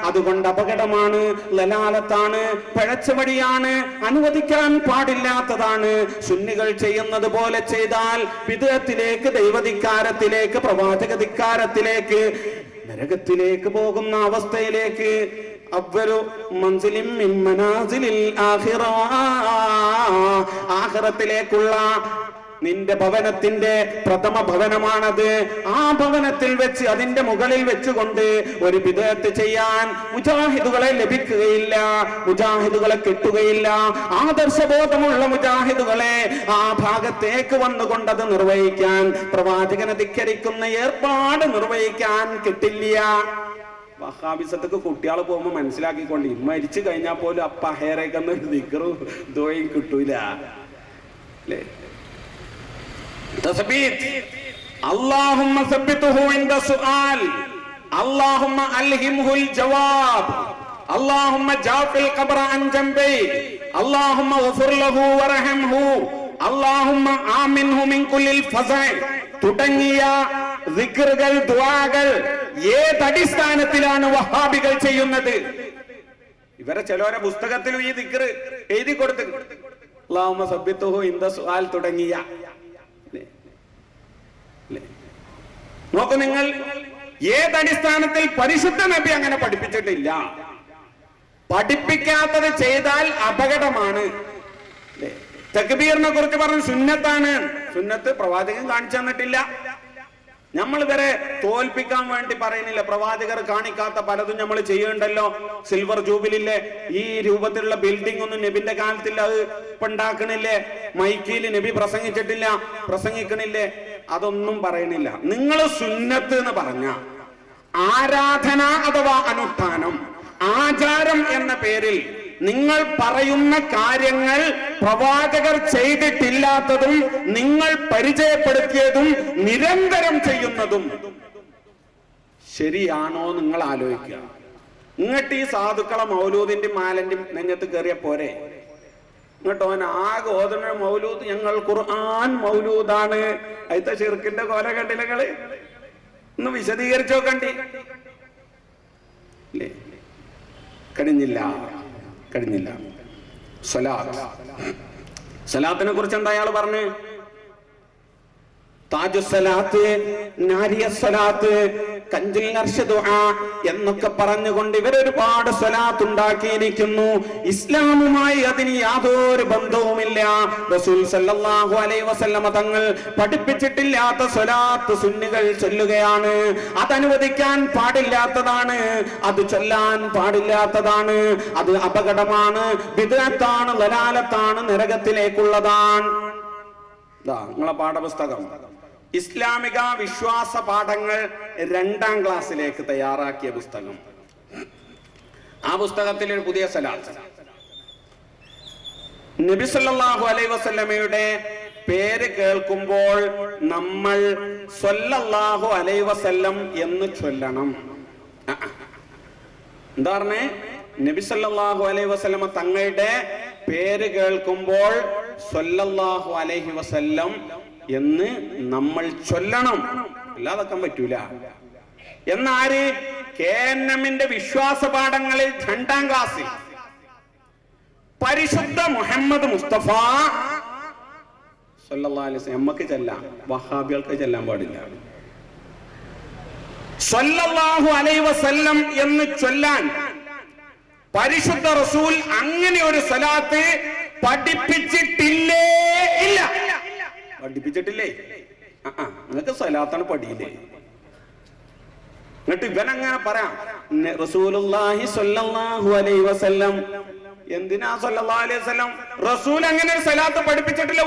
അതുകൊണ്ട് അപകടമാണ്, ലലാലത്താണ്, പിഴച്ചുവടിയാണ്, അനുവദിക്കാൻ പാടില്ലാത്തതാണ്. സുന്നികൾ ചെയ്യുന്നത് പോലെ ചെയ്താൽ ബിദ്അത്തിലേക്ക്, ദൈവധിക്കാരത്തിലേക്ക്, പ്രവാചക ധിക്കാരത്തിലേക്ക്, നരകത്തിലേക്ക് പോകുന്ന അവസ്ഥയിലേക്ക് അവ്വലു മൻസിലിൻ മിൻ മനാസിലിൽ ആഖിറ, ആഖിറത്തിലേക്കുള്ള നിന്റെ ഭവനത്തിന്റെ പ്രഥമ ഭവനമാണത്. ആ ഭവനത്തിൽ വെച്ച്, അതിന്റെ മുകളിൽ വെച്ചുകൊണ്ട് ഒരു ബിദ്അത്ത് ചെയ്യാൻ മുജാഹിദുകളെ ലഭിക്കുകയില്ല, മുജാഹിദുകളെ കിട്ടുകയില്ല. ആദർശബോധമുള്ള മുജാഹിദുകളെ ആ ഭാഗത്തേക്ക് വന്നുകൊണ്ടത് നിർവഹിക്കാൻ, പ്രവാചകനെ ധിക്കരിക്കുന്ന ഏർപ്പാട് നിർവഹിക്കാൻ കിട്ടില്ല. വഹാബിസത്തേക്ക് കുട്ടികൾ പോകുമ്പോൾ മനസ്സിലാക്കിക്കൊണ്ട് മരിച്ചു കഴിഞ്ഞാൽ പോലും അപ്പ ഹേറേക്കുന്ന ദിക്റും ദുആയും കിട്ടൂല അല്ലേ. തസ്ബീത്ത് അല്ലാഹുമ്മ സബ്ബിതുഹു ഇൻദ സുആൽ, അല്ലാഹുമ്മ അൽഹിംഹുൽ ജവാബ്, അല്ലാഹുമ്മ ജാഫിൽ ഖബ്റ അൻ ജംബി, അല്ലാഹുമ്മ ഗഫിർ ലഹു വറഹംഹു, അല്ലാഹുമ്മ ആമിൻഹു മിൻ കുല്ലിൽ ഫസഅ തുടങ്ങിയ ദിക്റുകൾ, ദുആകൾ ഏതടിസ്ഥാനത്തിലാണ് വഹാബികൾ ചെയ്യുന്നത്? ഇവരെ ചിലവരെ പുസ്തകത്തിലും ഈ ദിക്റ് എഴുതി കൊടുത്തു, അല്ലാഹുമ്മ സബ്ബിതുഹു ഇൻദ സുആൽ തുടങ്ങിയ. നോക്കൂ നിങ്ങൾ, ഏതടിസ്ഥാനത്തിൽ? പരിശുദ്ധ നബി അങ്ങനെ പഠിപ്പിച്ചിട്ടില്ല. പഠിപ്പിക്കാത്തത് ചെയ്താൽ അപകടമാണ്. തക്ബീറിനെ കുറിച്ച് പറഞ്ഞു സുന്നത്താണ്, സുന്നത്ത് പ്രവാചകൻ കാണിച്ചു തന്നിട്ടില്ല. നമ്മൾ ഇവരെ തോൽപ്പിക്കാൻ വേണ്ടി പറയുന്നില്ല, പ്രവാചകർ കാണിക്കാത്ത പലതും നമ്മൾ ചെയ്യുന്നുണ്ടല്ലോ. സിൽവർ ജൂബിലില്ലേ, ഈ രൂപത്തിലുള്ള ബിൽഡിംഗ് ഒന്നും നബിന്റെ കാലത്തിൽ അത് ഇപ്പൊ ഉണ്ടാക്കണില്ലേ? മൈക്കിൽ നബി പ്രസംഗിച്ചിട്ടില്ല, പ്രസംഗിക്കണില്ലേ? അതൊന്നും പറയണില്ല. നിങ്ങൾ സുന്നത്ത് എന്ന് പറഞ്ഞ ആരാധന അഥവാ അനുഷ്ഠാനം, ആചാരം എന്ന പേരിൽ നിങ്ങൾ പറയുന്ന കാര്യങ്ങൾ പ്രവാചകർ ചെയ്തിട്ടില്ലാത്തതും നിങ്ങൾ പരിചയപ്പെടുത്തിയതും നിരന്തരം ചെയ്യുന്നതും ശരിയാണോ നിങ്ങൾ ആലോചിക്കുക. ഇങ്ങോട്ട് ഈ സാധുക്കളെ മൗലൂദിന്റെ മാലന്റെ നെഞ്ഞത്ത് കയറിയ പോരെ? ഇങ്ങോട്ട് ഓൻ ആകെ ഓതുന്ന മൗലൂദ് ഞങ്ങൾ ഖുർആൻ മൗലൂദാണ്. അതിത്തെ ശിർക്കിന്റെ കോല കണ്ടില്ലങ്ങള് ഒന്ന് വിശദീകരിച്ചോ കണ്ടി അല്ലേ? കഴിഞ്ഞില്ല. സലാത്തിനെ കുറിച്ച് എന്താ അയാൾ പറഞ്ഞു? താജുസ്സലാത്ത്, നാരിയസ്സലാത്ത്, കഞ്ചിൽ അർശ് ദുആ എന്നൊക്കെ പറഞ്ഞുകൊണ്ട് ഇവരൊരുപാട് സ്വലാത്ത് ഉണ്ടാക്കിയിരിക്കുന്നു. ഇസ്ലാമുമായി അതിന് യാതൊരു ബന്ധവുമില്ല. റസൂൽ സല്ലല്ലാഹു അലൈഹി വസല്ലമ തങ്ങൾ പഠിപ്പിച്ചിട്ടില്ലാത്ത സ്വലാത്ത് സുന്നികൾ ചൊല്ലുകയാണ്. അതനുവദിക്കാൻ പാടില്ലാത്തതാണ്, അത് ചൊല്ലാൻ പാടില്ലാത്തതാണ്, അത് അപകടമാണ്, ബിദ്അത്താണ്, ലലാലത്താണ്, നരകത്തിലേക്കുള്ളതാണ്. നിങ്ങളെ പാഠപുസ്തകം ഇസ്ലാമിക വിശ്വാസ പാഠങ്ങൾ 2ാം ക്ലാസ്സിലേക്ക് തയ്യാറാക്കിയ പുസ്തകം. ആ പുസ്തകത്തിൽ ഒരു പുതിയ സലാത്ത്, നബി സല്ലല്ലാഹു അലൈഹി വസല്ലമയുടെ പേര് കേൾക്കുമ്പോൾ നമ്മൾ സ്വല്ലല്ലാഹു അലൈഹി വസല്ലം എന്ന് ചൊല്ലണം. എന്താ പറഞ്ഞേ? നബി സല്ലല്ലാഹു അലൈഹി വസല്ലമ തങ്ങളുടെ പേര് കേൾക്കുമ്പോൾ സ്വല്ലല്ലാഹു അലൈഹി വസല്ലം എന്ന് നമ്മൾ ചൊല്ലണം. അല്ലാതാക്കാൻ പറ്റൂല എന്നാര് KNM-ന്റെ വിശ്വാസ പാഠങ്ങളിൽ 2ാം ക്ലാസ്സിൽ പരിശുദ്ധ മുഹമ്മദ് മുസ്തഫ സല്ലല്ലാഹു അലൈഹി വസല്ലം നമുക്ക് ചെല്ലാം, വഹാബികൾക്ക് ചെല്ലാൻ പാടില്ല. സല്ലല്ലാഹു അലൈഹി വസല്ലം എന്ന് ചൊല്ലാൻ പരിശുദ്ധ റസൂൽ അങ്ങനെ ഒരു സ്വലാത്ത് പഠിപ്പിച്ചിട്ടില്ലേ? ഇല്ല, പഠിപ്പിച്ചിട്ടില്ലേ? നിങ്ങൾക്ക് സ്വലാത്താണ് പഠിയില്ലേ? എന്നിട്ട് ഇവനങ്ങനെ പറയാം റസൂലുള്ളാഹി സ്വല്ലല്ലാഹു അലൈഹി വസല്ലം. എന്തിനാ സ്വല്ലല്ലാഹു അലൈഹി വസല്ലം? റസൂൽ അങ്ങനെ ഒരു സ്വലാത്ത് പഠിപ്പിച്ചിട്ടില്ല.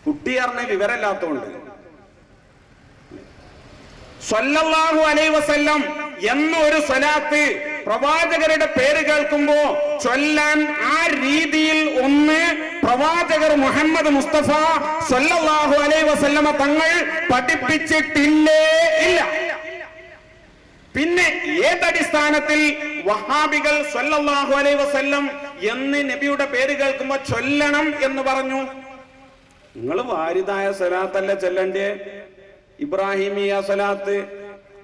കുട്ടി അറിഞ്ഞ വിവരമില്ലാത്തോണ്ട് സ്വല്ലല്ലാഹു അലൈഹി വസല്ലം എന്നൊരു സ്വലാത്ത് പ്രവാചകരുടെ പേര് കേൾക്കുമ്പോ ചൊല്ലാൻ ആ രീതിയിൽ ഒന്ന് പ്രവാചകർ മുഹമ്മദ് മുസ്തഫ സ്വല്ലല്ലാഹു അലൈഹി വസല്ലമ തങ്ങൾ പഠിപ്പിച്ചിട്ടില്ലേ? ഇല്ല. പിന്നെ ഏതടിസ്ഥാനത്തിൽ വഹാബികൾ സ്വല്ലല്ലാഹു അലൈഹി വസല്ലം എന്ന് നബിയുടെ പേര് കേൾക്കുമ്പോ ചൊല്ലണം എന്ന് പറഞ്ഞു? നിങ്ങൾ വാരിദായ സ്വലാത്തല്ല ചൊല്ലണ്ടേ? ഇബ്രാഹിമിയ സ്വലാത്ത്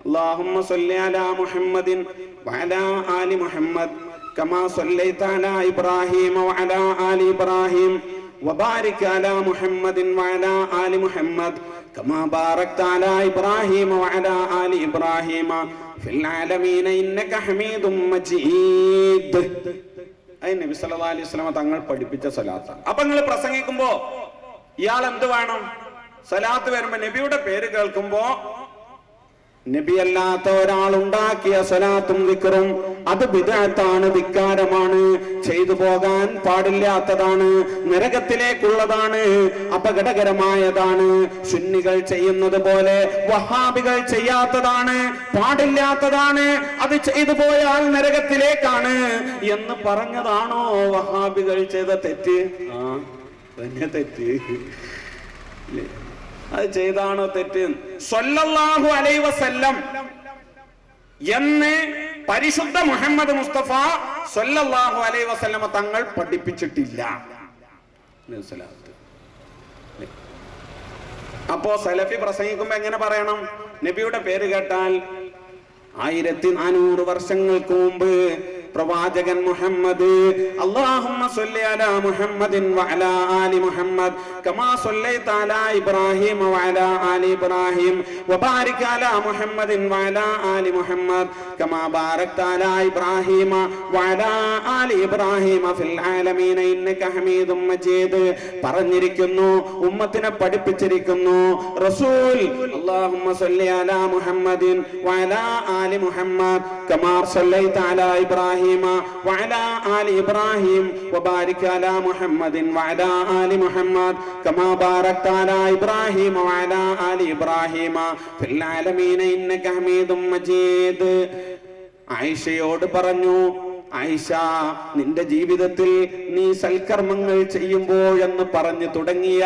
അല്ലാഹുമ്മ സ്വല്ലി അലാ മുഹമ്മദിൻ വഅലാ ആലി മുഹമ്മദ് കമാ സ്വല്ലൈത അലാ ഇബ്രാഹീമ വഅലാ ആലി ഇബ്രാഹീം വബാരിക് അലാ മുഹമ്മദിൻ വഅലാ ആലി മുഹമ്മദ് കമാ ബാറക്ത അലാ ഇബ്രാഹീമ വഅലാ ആലി ഇബ്രാഹീമ ഫിൽ ആലമീന ഇന്നക ഹമീദും മജീദ്. അത് നബി സല്ലല്ലാഹു അലൈഹി വസല്ലം തങ്ങൾ പഠിപ്പിച്ച സ്വലാത്ത്. അപ്പൊ നിങ്ങൾ പ്രസംഗിക്കുമ്പോ ഇയാൾ എന്ത് വേണം? സ്വലാത്ത് വരുമ്പോ നബിയുടെ പേര് കേൾക്കുമ്പോ നബി അല്ലാത്ത ഒരാൾ ഉണ്ടാക്കിയ സ്വലാത്തും ദിക്റും അത് ബിദ്അത്താണ്, ധിക്കാരമാണ്, ചെയ്തു പോകാൻ പാടില്ലാത്തതാണ്, നരകത്തിലേക്കുള്ളതാണ്, അപകടകരമായതാണ്. സുന്നികൾ ചെയ്യുന്നത് പോലെ വഹാബികൾ ചെയ്യാത്തതാണ്, പാടില്ലാത്തതാണ്, അത് ചെയ്തു പോയാൽ നരകത്തിലേക്കാണ് എന്ന് പറഞ്ഞതാണോ വഹാബികൾ ചെയ്ത തെറ്റ്? തന്നെ തെറ്റ്. അത് ചെയ്താണോ തെറ്റ്? സ്വല്ലല്ലാഹു അലൈഹി വസല്ലം എന്ന് പരിശുദ്ധ മുഹമ്മദ് മുസ്തഫ സ്വല്ലല്ലാഹു അലൈഹി വസല്ലമ തങ്ങൾ പഠിപ്പിച്ചിട്ടില്ല. അപ്പോ സലഫി പ്രസംഗിക്കുമ്പോ എങ്ങനെ പറയണം? നബിയുടെ പേര് കേട്ടാൽ 1400 വർഷങ്ങൾക്ക് മുമ്പ് പ്രവാചകൻ മുഹമ്മദ് അല്ലാഹുമ്മ സ്വല്ലി അലാ മുഹമ്മദിൻ വഅലാ ആലി മുഹമ്മദ് കമാ സ്വല്ലൈത അലാ ഇബ്രാഹീം വഅലാ ആലി ഇബ്രാഹീം വബാരിക് അലാ മുഹമ്മദിൻ വഅലാ ആലി മുഹമ്മദ് കമാ ബാരക്ത അലാ ഇബ്രാഹീം വഅലാ ആലി ഇബ്രാഹീം ഫിൽ ആലമീന ഇന്നക ഹമീദും മജീദ് പറഞ്ഞിരിക്കുന്നു, ഉമ്മത്തിനെ പഠിപ്പിച്ചിരിക്കുന്നു റസൂൽ. അല്ലാഹുമ്മ സ്വല്ലി അലാ മുഹമ്മദിൻ വഅലാ ആലി മുഹമ്മദ് കമാ സ്വല്ലൈത അലാ ഇബ്രാഹീം وعلى آل إبراهيم وبارك على محمد وعلى آل محمد كما باركت على إبراهيم وعلى آل إبراهيم في العالمين إنك حميد مجيد. ആയിഷയോട് പറഞ്ഞു, ആയിഷ, നിന്റെ ജീവിതത്തിൽ നീ സൽക്കർമ്മങ്ങൾ ചെയ്യുമ്പോഴെന്ന് പറഞ്ഞു തുടങ്ങിയ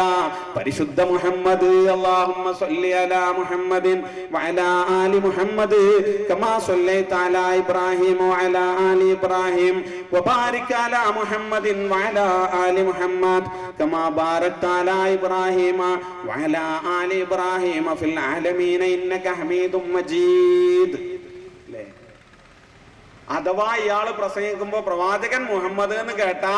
പരിശുദ്ധ മുഹമ്മദ് അല്ലാഹുമ്മ സ്വല്ലി അലാ മുഹമ്മദിൻ വഅലാ ആലി മുഹമ്മദ് കമാ സ്വല്ലൈത അലാ ഇബ്രാഹീം വഅലാ ആലി ഇബ്രാഹീം വബാരിക് അലാ മുഹമ്മദിൻ വഅലാ ആലി മുഹമ്മദ് കമാ ബാരക്ത അലാ ഇബ്രാഹീം വഅലാ ആലി ഇബ്രാഹീം ഫിൽ ആലമീന ഇന്നക ഹമീദും മജീദ്. അഥവാ ഇയാള് പ്രസംഗിക്കുമ്പോ പ്രവാചകൻ മുഹമ്മദ് എന്ന് കേട്ടാ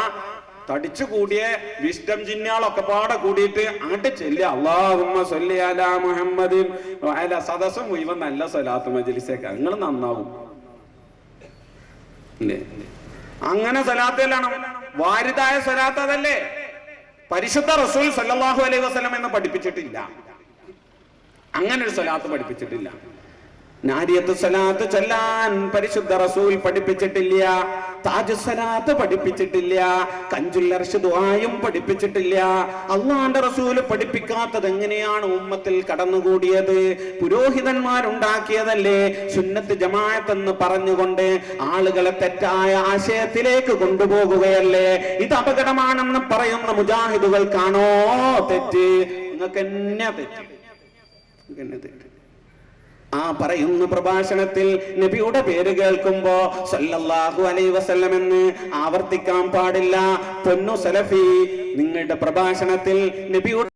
തടിച്ചു കൂടിയ വിസ്ഡം ജിന്നുകളൊക്കെ പാടെ കൂടിയിട്ട് അങ്ങോട്ട് ചെല്ലുക അല്ലാഹുമ്മ സ്വല്ലി അലാ മുഹമ്മദിൻ വഅലാ. സദസ്സ് മുഴുവൻ നല്ല സ്വലാത്ത് മജ്ലിസേക്കാ, നിങ്ങൾ നന്നാവും. അങ്ങനെ സ്വലാത്തിലാണ് വാരിദായ സ്വലാത്ത്, അതല്ലേ? പരിശുദ്ധ റസൂൽ സല്ലല്ലാഹു അലൈഹി വസല്ലം എന്ന് പഠിപ്പിച്ചിട്ടില്ല, അങ്ങനെ ഒരു സ്വലാത്ത് പഠിപ്പിച്ചിട്ടില്ല. നാരിയത്ത് സ്വലാത്ത് ചൊല്ലാൻ പരിശുദ്ധ റസൂൽ പഠിപ്പിച്ചിട്ടില്ല, താജ് സ്വലാത്ത് പഠിപ്പിച്ചിട്ടില്ല, കഞ്ചുൽ അർശ് ദുആയും പഠിപ്പിച്ചിട്ടില്ല. അല്ലാഹുവിന്റെ റസൂൽ പഠിപ്പിക്കാത്തത് എങ്ങനെയാണ് ഉമ്മത്തിൽ കടന്നുകൂടിയത്? പുരോഹിതന്മാരുണ്ടാക്കിയതല്ലേ സുന്നത്ത് ജമാഅത്ത് എന്ന് പറഞ്ഞുകൊണ്ട് ആളുകളെ തെറ്റായ ആശയത്തിലേക്ക് കൊണ്ടുപോകുകയല്ലേ? ഇത് അപകടമാണെന്ന് പറയുന്ന മുജാഹിദുകൾക്കാണോ തെറ്റ്? നിങ്ങൾക്ക് എന്നെ തെറ്റ്. ആ പറയുന്ന പ്രഭാഷണത്തിൽ നബിയുടെ പേര് കേൾക്കുമ്പോ സല്ലല്ലാഹു അലൈഹി വസല്ലം എന്ന് ആവർത്തിക്കാൻ പാടില്ല. പൊന്നു സലഫി, നിങ്ങളുടെ പ്രഭാഷണത്തിൽ നബിയുടെ